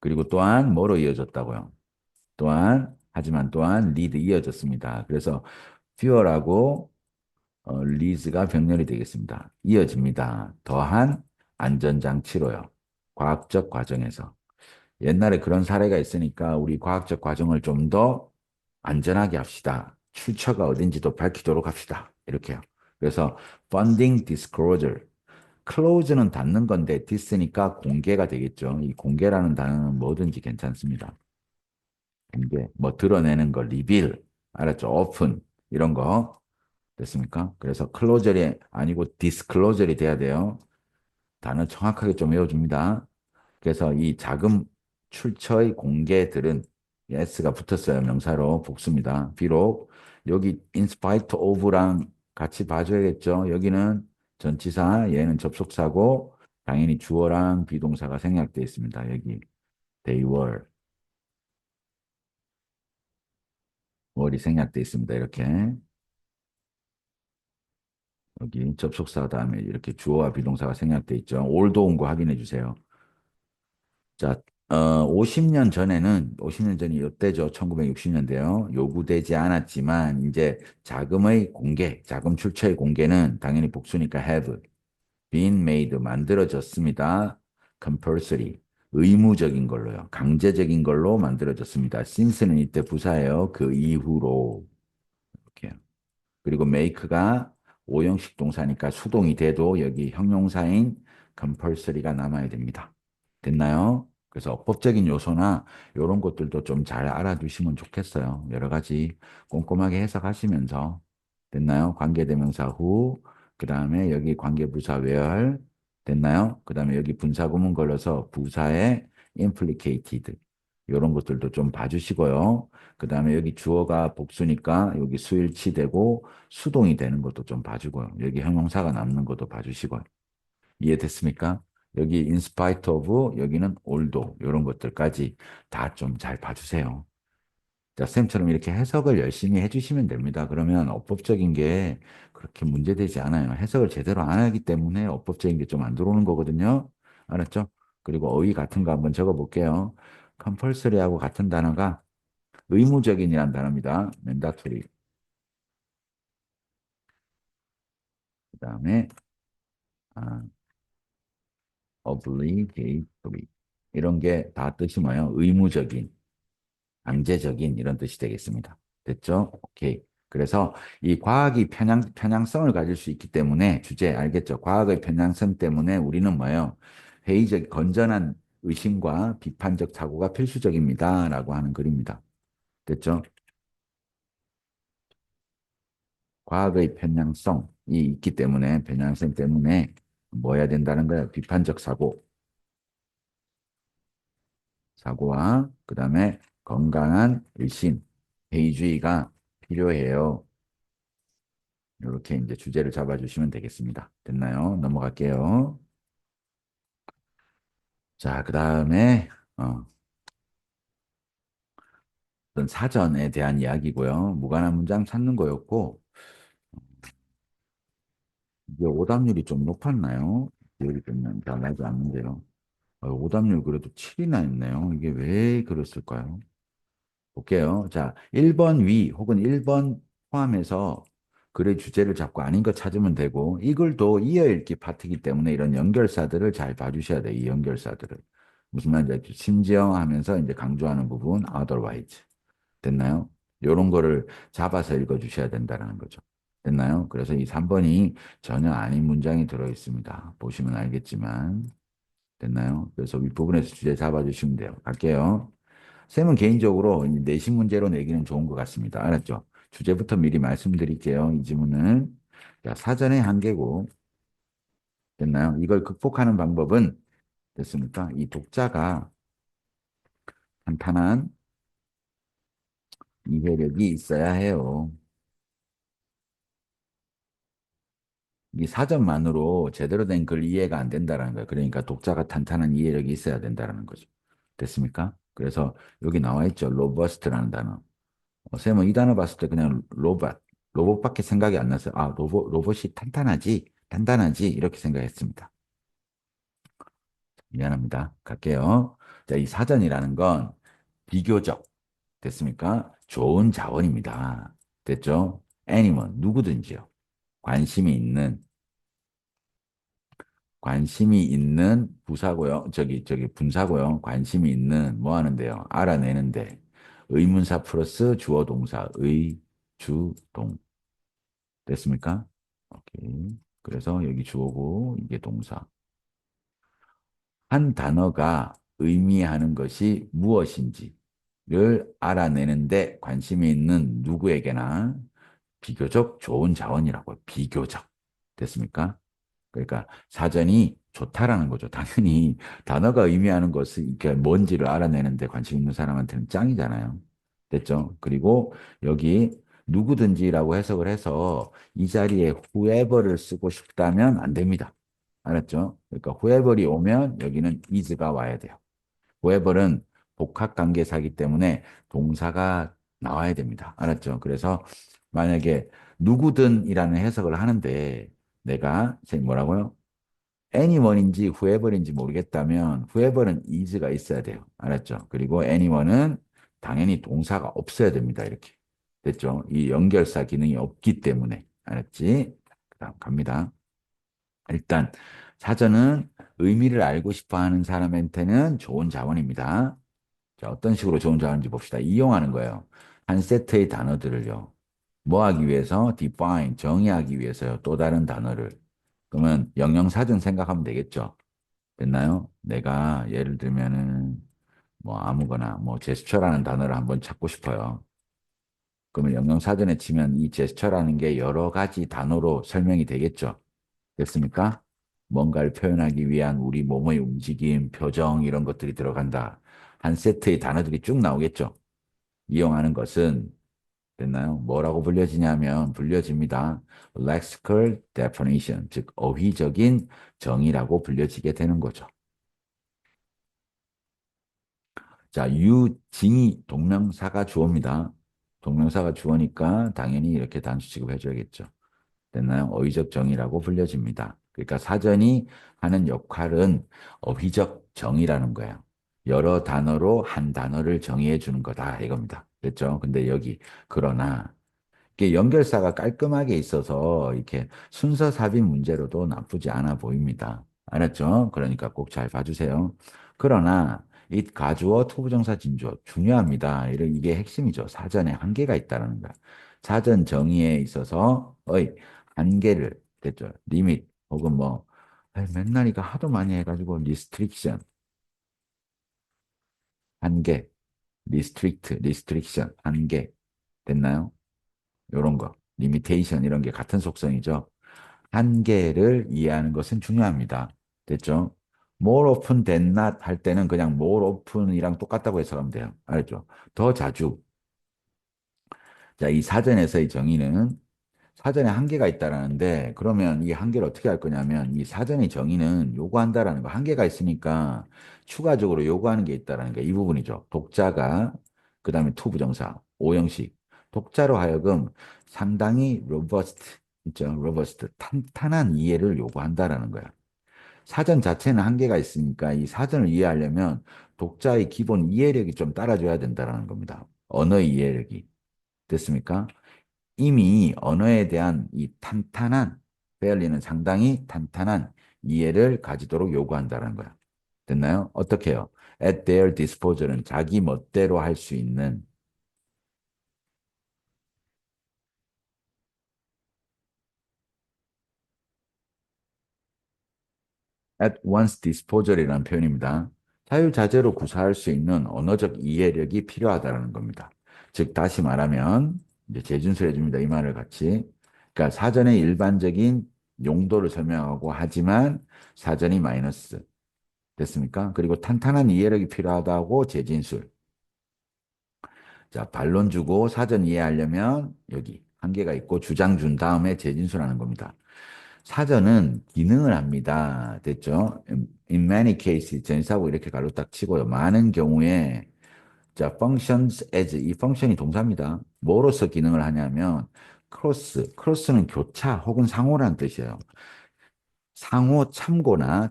그리고 또한 뭐로 이어졌다고요? 또한 하지만 또한 lead 이어졌습니다. 그래서 fear하고 leads가 병렬이 되겠습니다. 이어집니다. 더한 안전장치로요. 과학적 과정에서. 옛날에 그런 사례가 있으니까 우리 과학적 과정을 좀 더 안전하게 합시다. 출처가 어딘지도 밝히도록 합시다. 이렇게요. 그래서 funding disclosure. close는 닫는 건데 dis니까 공개가 되겠죠. 이 공개라는 단어는 뭐든지 괜찮습니다. 공개, 뭐 드러내는 거, 리빌, 알았죠? 오픈 이런 거 됐습니까? 그래서 클로저이 아니고 디스클로저이 돼야 돼요. 단어 정확하게 좀 외워줍니다. 그래서 이 자금 출처의 공개들은 s가 붙었어요. 명사로 복수입니다. 비록 여기 in spite of랑 같이 봐줘야겠죠. 여기는 전치사, 얘는 접속사고 당연히 주어랑 비동사가 생략되어 있습니다. 여기 they were이 생략되어 있습니다. 이렇게 여기 접속사 다음에 이렇게 주어와 비동사가 생략되어 있죠. 올도 온 거 확인해 주세요. 자, 50년 전에는, 50년 전이 이때죠. 1960년대요. 요구되지 않았지만, 이제 자금의 공개, 자금 출처의 공개는 당연히 복수니까 have been made, 만들어졌습니다. compulsory, 의무적인 걸로요. 강제적인 걸로 만들어졌습니다. since는 이때 부사예요. 그 이후로. 이렇게. 그리고 make가 오형식 동사니까 수동이 돼도 여기 형용사인 compulsory가 남아야 됩니다. 됐나요? 그래서 법적인 요소나 이런 것들도 좀 잘 알아두시면 좋겠어요. 여러 가지 꼼꼼하게 해석하시면서 됐나요? 관계대명사 후, 그 다음에 여기 관계부사 where 됐나요? 그 다음에 여기 분사구문 걸려서 부사의 implicated 이런 것들도 좀 봐주시고요. 그 다음에 여기 주어가 복수니까 여기 수일치되고 수동이 되는 것도 좀 봐주고요. 여기 형용사가 남는 것도 봐주시고요. 이해됐습니까? 여기 in spite of, 여기는 although 이런 것들까지 다 좀 잘 봐주세요. 자, 쌤처럼 이렇게 해석을 열심히 해주시면 됩니다. 그러면 어법적인 게 그렇게 문제되지 않아요. 해석을 제대로 안 하기 때문에 어법적인 게 좀 안 들어오는 거거든요. 알았죠? 그리고 어휘 같은 거 한번 적어볼게요. compulsory하고 같은 단어가 의무적인이라는 단어입니다. mandatory. 그 다음에 아, obligatory. 이런 게 다 뜻이 뭐예요? 의무적인, 강제적인 이런 뜻이 되겠습니다. 됐죠? 오케이. 그래서 이 과학이 편향성을 가질 수 있기 때문에 주제 알겠죠? 과학의 편향성 때문에 우리는 뭐예요? 회의적, 건전한 의심과 비판적 사고가 필수적입니다. 라고 하는 글입니다. 됐죠? 과학의 편향성이 있기 때문에, 편향성 때문에 뭐 해야 된다는 거예요? 비판적 사고, 사고와 그 다음에 건강한 의심, 회의주의가 필요해요. 이렇게 이제 주제를 잡아주시면 되겠습니다. 됐나요? 넘어갈게요. 자, 그 다음에 어떤 사전에 대한 이야기고요. 무관한 문장 찾는 거였고 이게 오답률이 좀 높았나요? 기억이 좀 잘 나지 않는데요. 오답률 그래도 7이나 있네요. 이게 왜 그랬을까요? 볼게요. 자, 1번 위 혹은 1번 포함해서 글의 주제를 잡고 아닌 거 찾으면 되고, 이 글도 이어읽기 파트이기 때문에 이런 연결사들을 잘 봐주셔야 돼요. 이 연결사들을. 무슨 말인지 알죠? 심지어 하면서 이제 강조하는 부분, otherwise. 됐나요? 요런 거를 잡아서 읽어주셔야 된다는 거죠. 됐나요? 그래서 이 3번이 전혀 아닌 문장이 들어있습니다. 보시면 알겠지만. 됐나요? 그래서 윗부분에서 주제 잡아주시면 돼요. 갈게요. 쌤은 개인적으로 이 내신 문제로 내기는 좋은 것 같습니다. 알았죠? 주제부터 미리 말씀드릴게요. 이 지문은. 자, 사전의 한계고, 됐나요? 이걸 극복하는 방법은, 됐습니까? 이 독자가 탄탄한 이해력이 있어야 해요. 이 사전만으로 제대로 된 글 이해가 안 된다는 거예요. 그러니까 독자가 탄탄한 이해력이 있어야 된다는 거죠. 됐습니까? 그래서 여기 나와 있죠. 로버스트라는 단어. 쌤은 이 단어 봤을 때 그냥 로봇밖에 생각이 안 났어요. 아, 로봇이 단단하지, 이렇게 생각했습니다. 미안합니다. 갈게요. 자, 이 사전이라는 건 비교적, 됐습니까? 좋은 자원입니다. 됐죠? anyone, 누구든지요. 관심이 있는, 관심이 있는 부사고요. 저기 분사고요. 관심이 있는 뭐 하는데요? 알아내는데 의문사 플러스 주어 동사 의, 주, 동. 됐습니까? 오케이. 그래서 여기 주어고 이게 동사. 한 단어가 의미하는 것이 무엇인지를 알아내는데 관심이 있는 누구에게나 비교적 좋은 자원이라고 비교적. 됐습니까? 그러니까 사전이 좋다라는 거죠. 당연히 단어가 의미하는 것을 이렇게 뭔지를 알아내는데 관심 있는 사람한테는 짱이잖아요. 됐죠? 그리고 여기 누구든지라고 해석을 해서 이 자리에 whoever를 쓰고 싶다면 안 됩니다. 알았죠? 그러니까 whoever이 오면 여기는 is가 와야 돼요. whoever는 복합관계사이기 때문에 동사가 나와야 됩니다. 알았죠? 그래서 만약에 누구든이라는 해석을 하는데 내가 뭐라고요? anyone인지 whoever인지 모르겠다면 whoever는 is가 있어야 돼요. 알았죠? 그리고 anyone은 당연히 동사가 없어야 됩니다. 이렇게. 됐죠? 이 연결사 기능이 없기 때문에. 알았지? 그다음 갑니다. 일단 사전은 의미를 알고 싶어 하는 사람한테는 좋은 자원입니다. 자, 어떤 식으로 좋은 자원인지 봅시다. 이용하는 거예요. 한 세트의 단어들을요. 뭐 하기 위해서? define, 정의하기 위해서요. 또 다른 단어를. 그러면 영영사전 생각하면 되겠죠. 됐나요? 내가 예를 들면은 뭐 아무거나 뭐 제스처라는 단어를 한번 찾고 싶어요. 그러면 영영사전에 치면 이 제스처라는 게 여러 가지 단어로 설명이 되겠죠. 됐습니까? 뭔가를 표현하기 위한 우리 몸의 움직임, 표정 이런 것들이 들어간다. 한 세트의 단어들이 쭉 나오겠죠. 이용하는 것은 됐나요? 뭐라고 불려집니다. lexical definition, 즉 어휘적인 정의라고 불려지게 되는 거죠. 자, 유징이 동명사가 주어입니다. 동명사가 주어니까 당연히 이렇게 단수 취급해줘야겠죠. 됐나요? 어휘적 정의라고 불려집니다. 그러니까 사전이 하는 역할은 어휘적 정의라는 거예요. 여러 단어로 한 단어를 정의해 주는 거다 이겁니다. 됐죠? 근데 여기 그러나 이게 연결사가 깔끔하게 있어서 이렇게 순서 삽입 문제로도 나쁘지 않아 보입니다. 알았죠? 그러니까 꼭 잘 봐주세요. 그러나 이 가주어, 투부정사, 진주어 중요합니다. 이게 핵심이죠. 사전에 한계가 있다는 거야. 사전 정의에 있어서 한계를 됐죠. 리밋 혹은 뭐 맨날 이거 하도 많이 해가지고 리스트릭션 한계, 리스트릭션 한계 됐나요? 요런 거, 리미테이션 이런 게 같은 속성이죠. 한계를 이해하는 것은 중요합니다. 됐죠? more often than not 할 때는 그냥 more often이랑 똑같다고 해석하면 돼요. 알죠? 더 자주. 자, 이 사전에서의 정의는 사전에 한계가 있다라는데 그러면 이 한계를 어떻게 할 거냐면 이 사전의 정의는 요구한다라는 거 한계가 있으니까 추가적으로 요구하는 게 있다라는 게 이 부분이죠. 독자가 그다음에 투부정사 오형식 독자로 하여금 상당히 로버스트 있죠. 로버스트 탄탄한 이해를 요구한다라는 거야. 사전 자체는 한계가 있으니까 이 사전을 이해하려면 독자의 기본 이해력이 좀 따라줘야 된다라는 겁니다. 언어의 이해력이 됐습니까? 이미 언어에 대한 이 탄탄한, 페어리는 상당히 탄탄한 이해를 가지도록 요구한다는 거야. 됐나요? 어떻게 해요? At their disposal은 자기 멋대로 할 수 있는, at one's disposal이라는 표현입니다. 자유자재로 구사할 수 있는 언어적 이해력이 필요하다는 겁니다. 즉, 다시 말하면, 이제 재준수해 줍니다. 이 말을 같이. 그러니까 사전에 일반적인 용도를 설명하고 하지만 사전이 마이너스. 됐습니까? 그리고 탄탄한 이해력이 필요하다고 재진술. 자, 반론 주고 사전 이해하려면 여기 한계가 있고 주장 준 다음에 재진술하는 겁니다. 사전은 기능을 합니다. 됐죠? In many cases, 전치사고 이렇게 가로 딱 치고요. 많은 경우에, 자, functions as, 이 펑션이 동사입니다. 뭐로서 기능을 하냐면, 크로스는 교차 혹은 상호라는 뜻이에요. 상호 참고나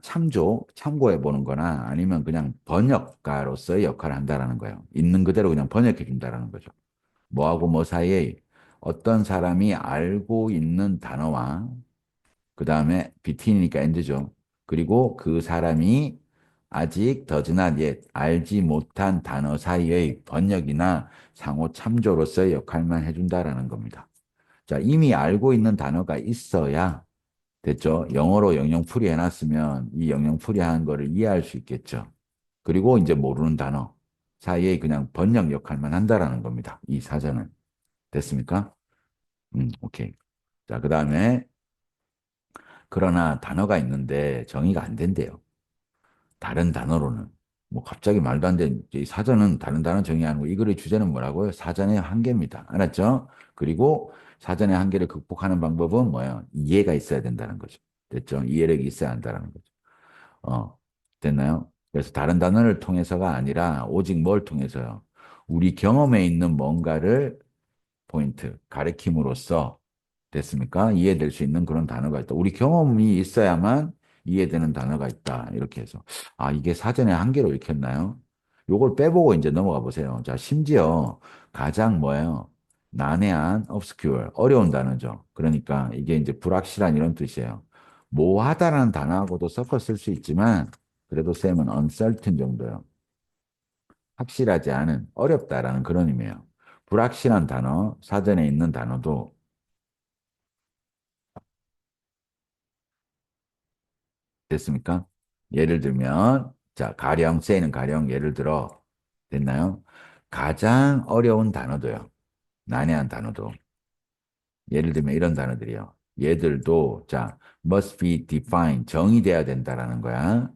참고해 보는 거나 아니면 그냥 번역가로서의 역할을 한다라는 거예요. 있는 그대로 그냥 번역해 준다라는 거죠. 뭐하고 뭐 사이에 어떤 사람이 알고 있는 단어와 그 다음에 between이니까 and죠. 그리고 그 사람이 아직 does not yet 알지 못한 단어 사이의 번역이나 상호 참조로서의 역할만 해준다라는 겁니다. 자, 이미 알고 있는 단어가 있어야 됐죠. 영어로 영영풀이 해놨으면 이 영영풀이 한 거를 이해할 수 있겠죠. 그리고 이제 모르는 단어 사이에 그냥 번역 역할만 한다라는 겁니다. 이 사전은. 됐습니까? 오케이. 자, 그 다음에 그러나 단어가 있는데 정의가 안 된대요. 다른 단어로는. 뭐 갑자기 말도 안 되는, 이 사전은 다른 단어 정의하는 거, 이 글의 주제는 뭐라고요? 사전의 한계입니다. 알았죠? 그리고 사전의 한계를 극복하는 방법은 뭐예요? 이해가 있어야 된다는 거죠. 됐죠? 이해력이 있어야 한다는 거죠. 어, 됐나요? 그래서 다른 단어를 통해서가 아니라 오직 뭘 통해서요? 우리 경험에 있는 뭔가를 포인트, 가리킴으로써 됐습니까? 이해될 수 있는 그런 단어가 있다. 우리 경험이 있어야만 이해되는 단어가 있다. 이렇게 해서. 아, 이게 사전에 한계로 읽혔나요? 요걸 빼보고 이제 넘어가 보세요. 자, 심지어 가장 뭐예요? 난해한, obscure, 어려운 단어죠. 그러니까 이게 이제 불확실한 이런 뜻이에요. 모호하다라는 단어하고도 섞어 쓸 수 있지만 그래도 쌤은 uncertain 정도요. 확실하지 않은, 어렵다라는 그런 의미예요. 불확실한 단어, 사전에 있는 단어도 됐습니까? 예를 들면, 자, 가령, say는 가령, 예를 들어, 됐나요? 가장 어려운 단어도요. 난해한 단어도. 예를 들면 이런 단어들이요. 얘들도, 자, must be defined, 정의돼야 된다라는 거야.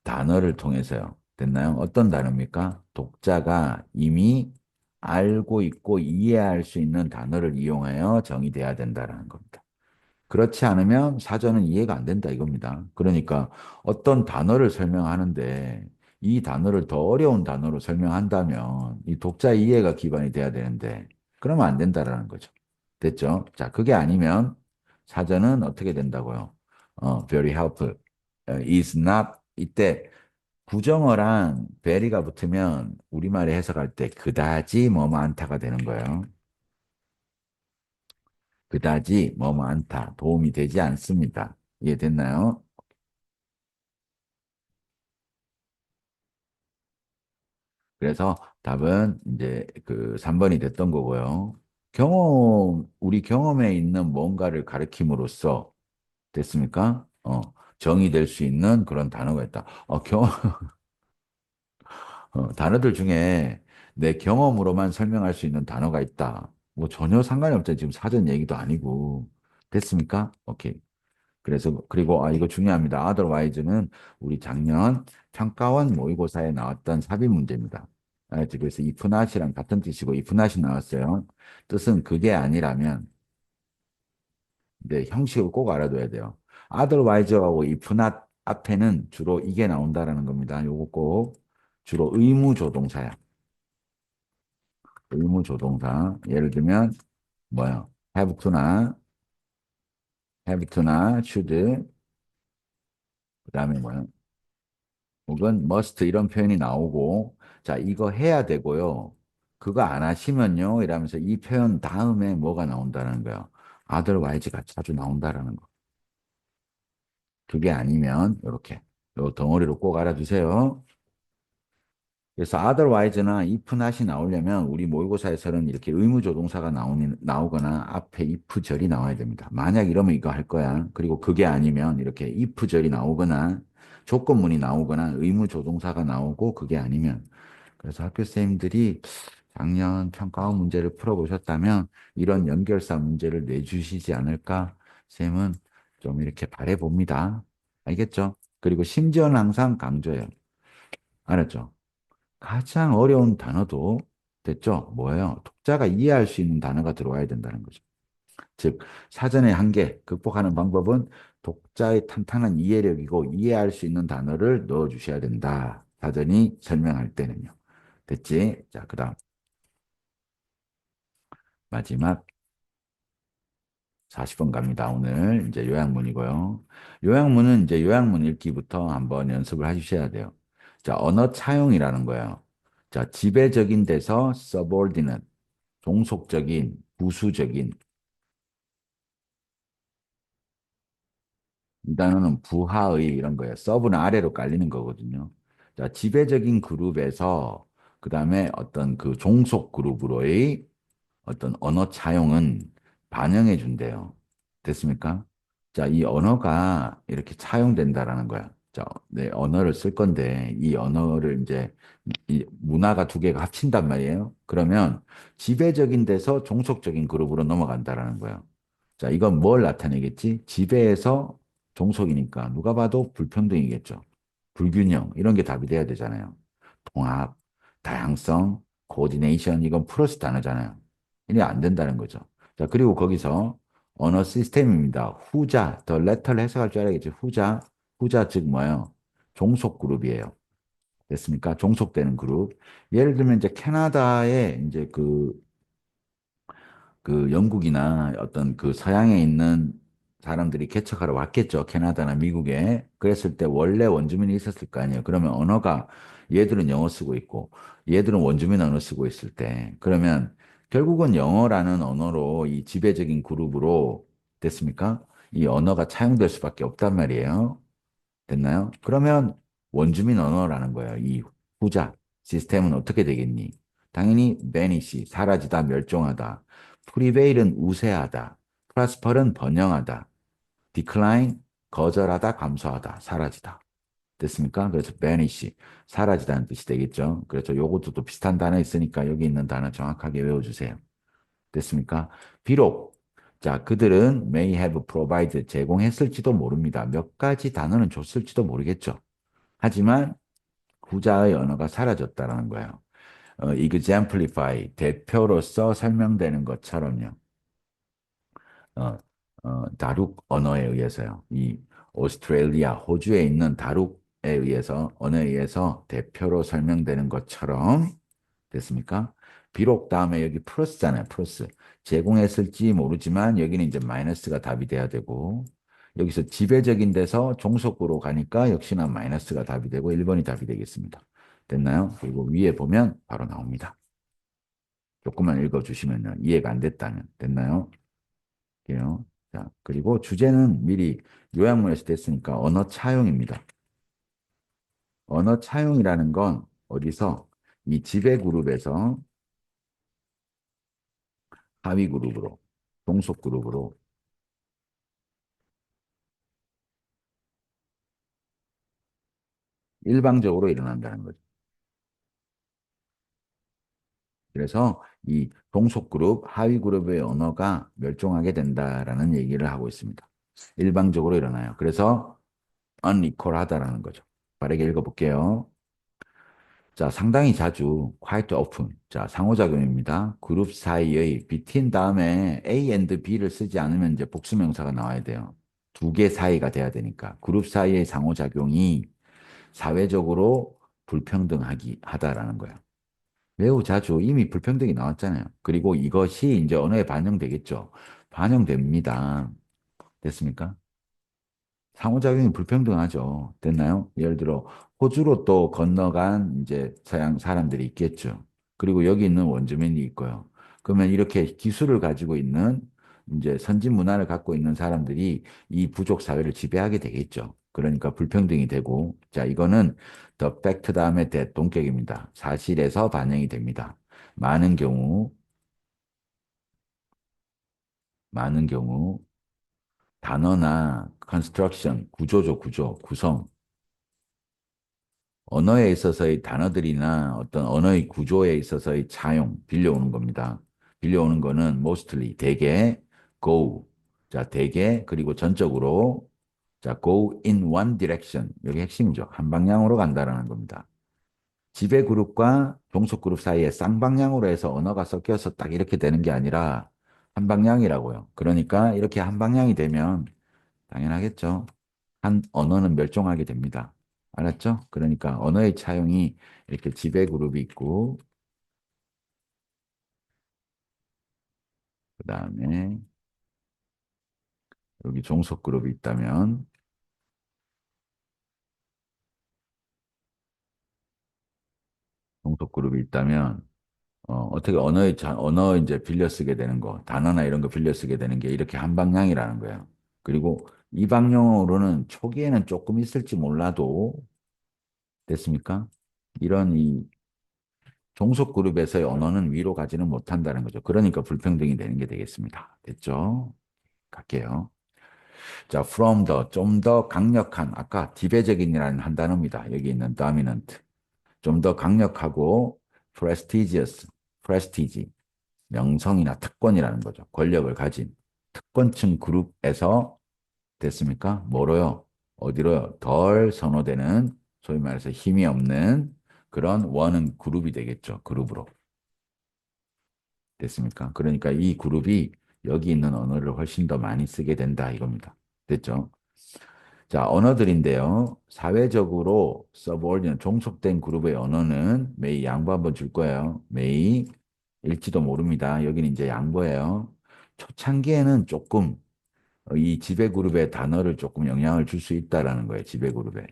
단어를 통해서요. 됐나요? 어떤 단어입니까? 독자가 이미 알고 있고 이해할 수 있는 단어를 이용하여 정의돼야 된다라는 겁니다. 그렇지 않으면 사전은 이해가 안 된다 이겁니다. 그러니까 어떤 단어를 설명하는데 이 단어를 더 어려운 단어로 설명한다면 이 독자 이해가 기반이 돼야 되는데 그러면 안 된다라는 거죠. 됐죠? 자, 그게 아니면 사전은 어떻게 된다고요? very helpful. is not 이때 부정어랑 very가 붙으면 우리말에 해석할 때 그다지 뭐 많다가 되는 거예요. 그다지 뭐 많다, 도움이 되지 않습니다. 이해됐나요? 그래서 답은 이제 그 3번이 됐던 거고요. 우리 경험에 있는 뭔가를 가리킴으로써 됐습니까? 정의될 수 있는 그런 단어가 있다. 단어들 중에 내 경험으로만 설명할 수 있는 단어가 있다. 뭐 전혀 상관이 없잖아요. 지금 사전 얘기도 아니고. 됐습니까? 오케이. 그래서 그리고 이거 중요합니다. otherwise는 우리 작년 평가원 모의고사에 나왔던 삽입 문제입니다. 알았죠? 그래서 if not이랑 같은 뜻이고 if not이 나왔어요. 뜻은 그게 아니라면 네, 형식을 꼭 알아둬야 돼요. otherwise하고 if not 앞에는 주로 이게 나온다라는 겁니다. 요거 꼭 주로 의무조동사야. 의무조동사. 예를 들면 뭐야? have to나 should 그다음에 뭐야? 혹은 must 이런 표현이 나오고 자 이거 해야 되고요. 그거 안 하시면요. 이러면서 이 표현 다음에 뭐가 나온다는 거예요. otherwise가 자주 나온다라는 거. 그게 아니면 이렇게 요 덩어리로 꼭 알아두세요. 그래서 otherwise나 if not이 나오려면 우리 모의고사에서는 이렇게 의무조동사가 나오거나 앞에 if 절이 나와야 됩니다. 만약 이러면 이거 할 거야. 그리고 그게 아니면 이렇게 if 절이 나오거나 조건문이 나오거나 의무조동사가 나오고 그게 아니면 그래서 학교 선생님들이 작년 평가원 문제를 풀어보셨다면 이런 연결사 문제를 내주시지 않을까 쌤은 좀 이렇게 바라봅니다. 알겠죠? 그리고 심지어는 항상 강조해요. 알았죠? 가장 어려운 단어도 됐죠? 뭐예요? 독자가 이해할 수 있는 단어가 들어와야 된다는 거죠. 즉, 사전의 한계, 극복하는 방법은 독자의 탄탄한 이해력이고 이해할 수 있는 단어를 넣어주셔야 된다. 사전이 설명할 때는요. 됐지? 자, 그 다음 마지막 40번 갑니다. 오늘 이제 요약문이고요. 요약문은 이제 요약문 읽기부터 한번 연습을 해주셔야 돼요. 자, 언어 차용이라는 거예요. 자, 지배적인 데서 subordinate, 종속적인, 부수적인, 이 단어는 부하의 이런 거예요. 서브는 아래로 깔리는 거거든요. 자, 지배적인 그룹에서 그 다음에 어떤 그 종속 그룹으로의 어떤 언어 차용은 반영해 준대요. 됐습니까? 자, 이 언어가 이렇게 차용된다라는 거야. 자, 내 언어를 쓸 건데 이 언어를 이제 이 문화가 두 개가 합친단 말이에요. 그러면 지배적인 데서 종속적인 그룹으로 넘어간다라는 거예요. 자, 이건 뭘 나타내겠지? 지배에서 종속이니까 누가 봐도 불평등이겠죠. 불균형 이런 게 답이 돼야 되잖아요. 통합, 다양성, 코디네이션 이건 플러스 단어잖아요. 이게 안 된다는 거죠. 자, 그리고 거기서 언어 시스템입니다. 후자, 더 레터를 해석할 줄 알아야겠죠. 후자, 후자 즉 뭐예요? 종속 그룹이에요. 됐습니까? 종속되는 그룹. 예를 들면 이제 캐나다에 이제 그 영국이나 어떤 그 서양에 있는 사람들이 개척하러 왔겠죠. 캐나다나 미국에. 그랬을 때 원래 원주민이 있었을 거 아니에요. 그러면 언어가 얘들은 영어 쓰고 있고 얘들은 원주민 언어 쓰고 있을 때 그러면 결국은 영어라는 언어로 이 지배적인 그룹으로 됐습니까? 이 언어가 차용될 수밖에 없단 말이에요. 됐나요? 그러면 원주민 언어라는 거예요. 이 후자 시스템은 어떻게 되겠니? 당연히 vanish, 사라지다, 멸종하다. prevail은 우세하다. prosper은 번영하다. decline, 거절하다, 감소하다, 사라지다. 됐습니까? 그래서 vanish, 사라지다는 뜻이 되겠죠. 그래서 요것도 또 비슷한 단어 있으니까 여기 있는 단어 정확하게 외워주세요. 됐습니까? 비록 자, 그들은 may have provided 제공했을지도 모릅니다. 몇 가지 단어는 줬을지도 모르겠죠. 하지만 후자의 언어가 사라졌다는 거예요. exemplify, 대표로서 설명되는 것처럼요. 어, 다룩 언어에 의해서요. 이 오스트레일리아, 호주에 있는 다룩에 의해서, 언어에 의해서 대표로 설명되는 것처럼 됐습니까? 비록 다음에 여기 플러스잖아요. 플러스. 제공했을지 모르지만 여기는 이제 마이너스가 답이 돼야 되고 여기서 지배적인 데서 종속으로 가니까 역시나 마이너스가 답이 되고 1번이 답이 되겠습니다. 됐나요? 그리고 위에 보면 바로 나옵니다. 조금만 읽어주시면요. 이해가 안 됐다면. 됐나요? 이게요. 자, 그리고 주제는 미리 요약문에서 됐으니까 언어 차용입니다. 언어 차용이라는 건 어디서 이 지배 그룹에서 하위 그룹으로, 동속 그룹으로 일방적으로 일어난다는 거죠. 그래서 이 동속 그룹, 하위 그룹의 언어가 멸종하게 된다라는 얘기를 하고 있습니다. 일방적으로 일어나요. 그래서 unequal하다라는 거죠. 빠르게 읽어볼게요. 자, 상당히 자주 quite often. 자, 상호작용입니다. 그룹 사이의 between 다음에 A and B를 쓰지 않으면 이제 복수명사가 나와야 돼요. 두 개 사이가 돼야 되니까. 그룹 사이의 상호작용이 사회적으로 하다라는 거예요. 매우 자주 이미 불평등이 나왔잖아요. 그리고 이것이 이제 언어에 반영되겠죠. 반영됩니다. 됐습니까? 상호작용이 불평등하죠. 됐나요? 예를 들어 호주로 또 건너간 이제 서양 사람들이 있겠죠. 그리고 여기 있는 원주민이 있고요. 그러면 이렇게 기술을 가지고 있는 이제 선진 문화를 갖고 있는 사람들이 이 부족 사회를 지배하게 되겠죠. 그러니까 불평등이 되고, 자, 이거는 the fact 다음에 that 동격입니다. 사실에서 반영이 됩니다. 많은 경우, 많은 경우, 단어나 construction, 구조죠, 구조, 구성. 언어에 있어서의 단어들이나 어떤 언어의 구조에 있어서의 차용, 빌려오는 겁니다. 빌려오는 거는 mostly, 대개, go. 자, 대개, 그리고 전적으로, 자, go in one direction. 여기 핵심이죠. 한 방향으로 간다라는 겁니다. 지배 그룹과 종속 그룹 사이에 쌍방향으로 해서 언어가 섞여서 딱 이렇게 되는 게 아니라 한 방향이라고요. 그러니까 이렇게 한 방향이 되면 당연하겠죠. 한 언어는 멸종하게 됩니다. 알았죠? 그러니까 언어의 차용이 이렇게 지배 그룹이 있고, 그 다음에 여기 종속 그룹이 있다면, 종속 그룹이 있다면, 어떻게 언어 이제 빌려 쓰게 되는 거, 단어나 이런 거 빌려 쓰게 되는 게 이렇게 한 방향이라는 거예요. 그리고 이 방향으로는 초기에는 조금 있을지 몰라도, 됐습니까? 이런 이 종속 그룹에서의 언어는 위로 가지는 못한다는 거죠. 그러니까 불평등이 되는 게 되겠습니다. 됐죠? 갈게요. 자, from the, 좀 더 강력한, 아까 지배적인이라는 한 단어입니다. 여기 있는 dominant. 좀 더 강력하고 prestigious, prestige, 명성이나 특권이라는 거죠. 권력을 가진 특권층 그룹에서 됐습니까? 뭐로요? 어디로요? 덜 선호되는, 소위 말해서 힘이 없는 그런 원은 그룹이 되겠죠. 그룹으로. 됐습니까? 그러니까 이 그룹이 여기 있는 언어를 훨씬 더 많이 쓰게 된다 이겁니다. 됐죠? 자, 언어들인데요. 사회적으로 subordinate, 종속된 그룹의 언어는 매일 양보 한번 줄 거예요. 매일 일지도 모릅니다. 여기는 이제 양보예요. 초창기에는 조금 이 지배 그룹의 단어를 조금 영향을 줄 수 있다라는 거예요. 지배 그룹에.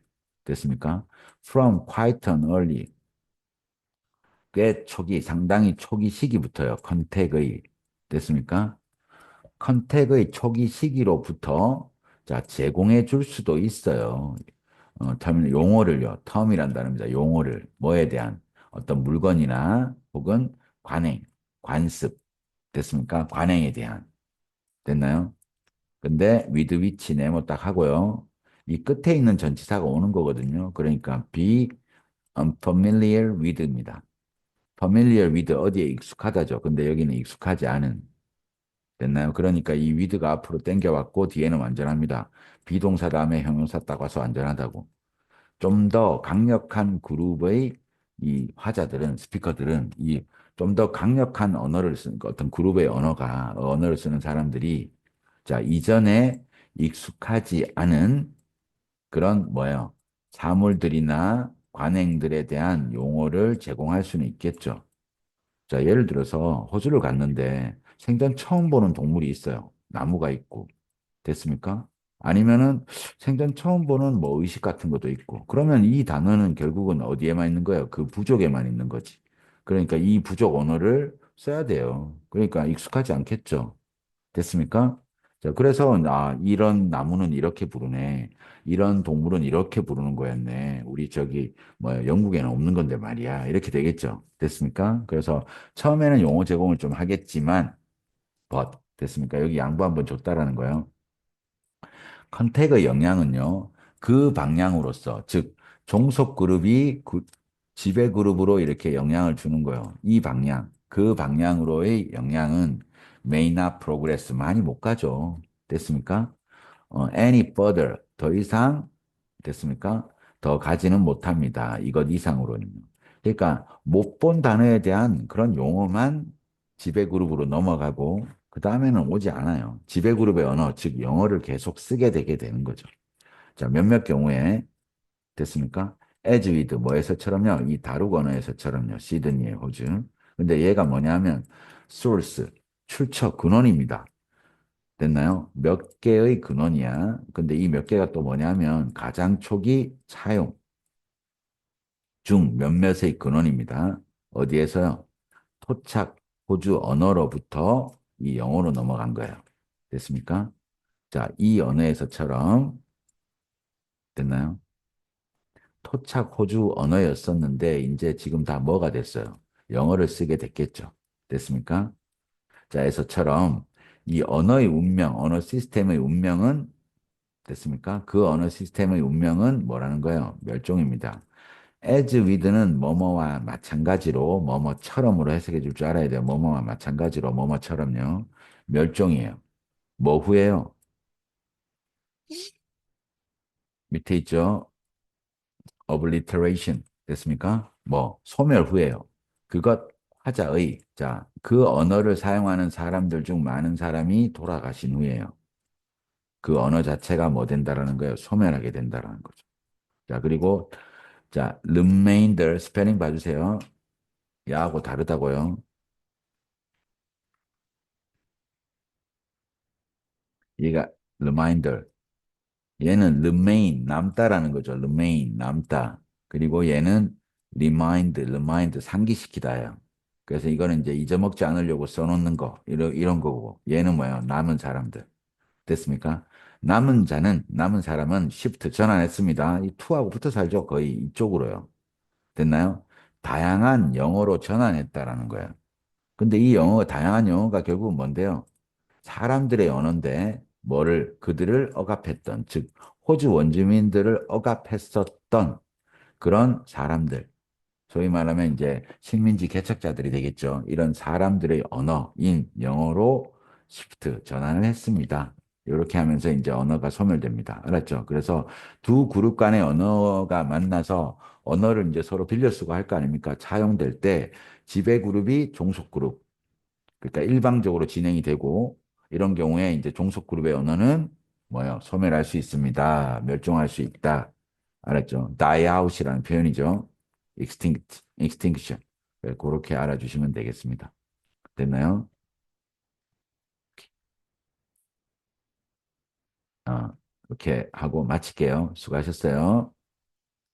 됐습니까? From quite an early, 꽤 초기, 상당히 초기 시기부터요. 컨택의. 됐습니까? 컨택의 초기 시기로부터 자, 제공해 줄 수도 있어요. 용어를요. 텀이란 단어입니다. 용어를 뭐에 대한 어떤 물건이나 혹은 관행, 관습 됐습니까? 관행에 대한 됐나요? 근데 with which 네모 딱 하고요. 이 끝에 있는 전치사가 오는 거거든요. 그러니까 be unfamiliar with입니다. familiar with 어디에 익숙하다죠. 근데 여기는 익숙하지 않은 됐나요? 그러니까 이 with가 앞으로 당겨왔고 뒤에는 완전합니다. 비동사 다음에 형용사 딱 와서 완전하다고. 좀 더 강력한 그룹의 이 화자들은, 스피커들은 이 좀 더 강력한 언어를 쓰는, 어떤 그룹의 언어를 쓰는 사람들이 자, 이전에 익숙하지 않은 그런 뭐예요? 사물들이나 관행들에 대한 용어를 제공할 수는 있겠죠. 자, 예를 들어서 호주를 갔는데 생전 처음 보는 동물이 있어요. 나무가 있고. 됐습니까? 아니면은 생전 처음 보는 뭐 의식 같은 것도 있고. 그러면 이 단어는 결국은 어디에만 있는 거예요? 그 부족에만 있는 거지. 그러니까 이 부족 언어를 써야 돼요. 그러니까 익숙하지 않겠죠. 됐습니까? 자, 그래서 이런 나무는 이렇게 부르네. 이런 동물은 이렇게 부르는 거였네. 우리 저기 뭐 영국에는 없는 건데 말이야. 이렇게 되겠죠. 됐습니까? 그래서 처음에는 용어 제공을 좀 하겠지만 but 됐습니까? 여기 양보 한번 줬다라는 거예요. 컨택의 영향은요, 그 방향으로서, 즉, 종속 그룹이 지배 그룹으로 이렇게 영향을 주는 거예요. 이 방향, 그 방향으로의 영향은 may not progress, 많이 못 가죠. 됐습니까? any further, 더 이상, 됐습니까? 더 가지는 못합니다. 이것 이상으로는요. 그러니까, 못 본 단어에 대한 그런 용어만 지배 그룹으로 넘어가고, 그 다음에는 오지 않아요. 지배 그룹의 언어, 즉 영어를 계속 쓰게 되게 되는 거죠. 자, 몇몇 경우에 됐습니까? as with 뭐에서처럼요? 이 다루к 언어에서처럼요. 시드니의 호주. 근데 얘가 뭐냐면 source, 출처, 근원입니다. 됐나요? 몇 개의 근원이야. 근데 이 몇 개가 또 뭐냐면 가장 초기 차용 중 몇몇의 근원입니다. 어디에서요? 토착 호주 언어로부터 이 영어로 넘어간 거예요. 됐습니까? 자, 이 언어에서처럼 됐나요? 토착 호주 언어였었는데 이제 지금 다 뭐가 됐어요? 영어를 쓰게 됐겠죠. 됐습니까? 자, 에서처럼 이 언어의 운명, 언어 시스템의 운명은 됐습니까? 그 언어 시스템의 운명은 뭐라는 거예요? 멸종입니다. as with는 뭐뭐와 마찬가지로 뭐뭐처럼으로 해석해 줄 줄 알아야 돼요. 뭐뭐와 마찬가지로 뭐뭐처럼요. 멸종이에요. 뭐 후에요? 밑에 있죠? obliteration 됐습니까? 뭐 소멸 후에요. 그것 하자의 자, 그 언어를 사용하는 사람들 중 많은 사람이 돌아가신 후에요. 그 언어 자체가 뭐 된다라는 거예요. 소멸하게 된다라는 거죠. 자, 그리고 자, remainder 스페링 봐주세요. 야하고 다르다고요. 얘가 reminder. 얘는 remain 남다라는 거죠. remain 남다. 그리고 얘는 remind 상기시키다예요. 그래서 이거는 이제 잊어먹지 않으려고 써놓는 거 이런 거고 얘는 뭐예요? 남은 사람들 됐습니까? 남은 사람은 shift 전환했습니다. 이 to하고 붙어 살죠. 거의 이쪽으로요. 됐나요? 다양한 영어로 전환했다라는 거예요. 근데 이 영어 다양한 영어가 결국은 뭔데요? 사람들의 언어인데 뭐를 그들을 억압했던 즉 호주 원주민들을 억압했었던 그런 사람들 소위 말하면 이제 식민지 개척자들이 되겠죠. 이런 사람들의 언어인 영어로 시프트 전환을 했습니다. 이렇게 하면서 이제 언어가 소멸됩니다. 알았죠? 그래서 두 그룹 간의 언어가 만나서 언어를 이제 서로 빌려 쓰고 할 거 아닙니까? 차용될 때 지배 그룹이 종속 그룹 그러니까 일방적으로 진행이 되고 이런 경우에 이제 종속 그룹의 언어는 뭐요? 소멸할 수 있습니다. 멸종할 수 있다. 알았죠? die out이라는 표현이죠. extinction. 네, 그렇게 알아주시면 되겠습니다. 됐나요? 이렇게 하고 마칠게요. 수고하셨어요.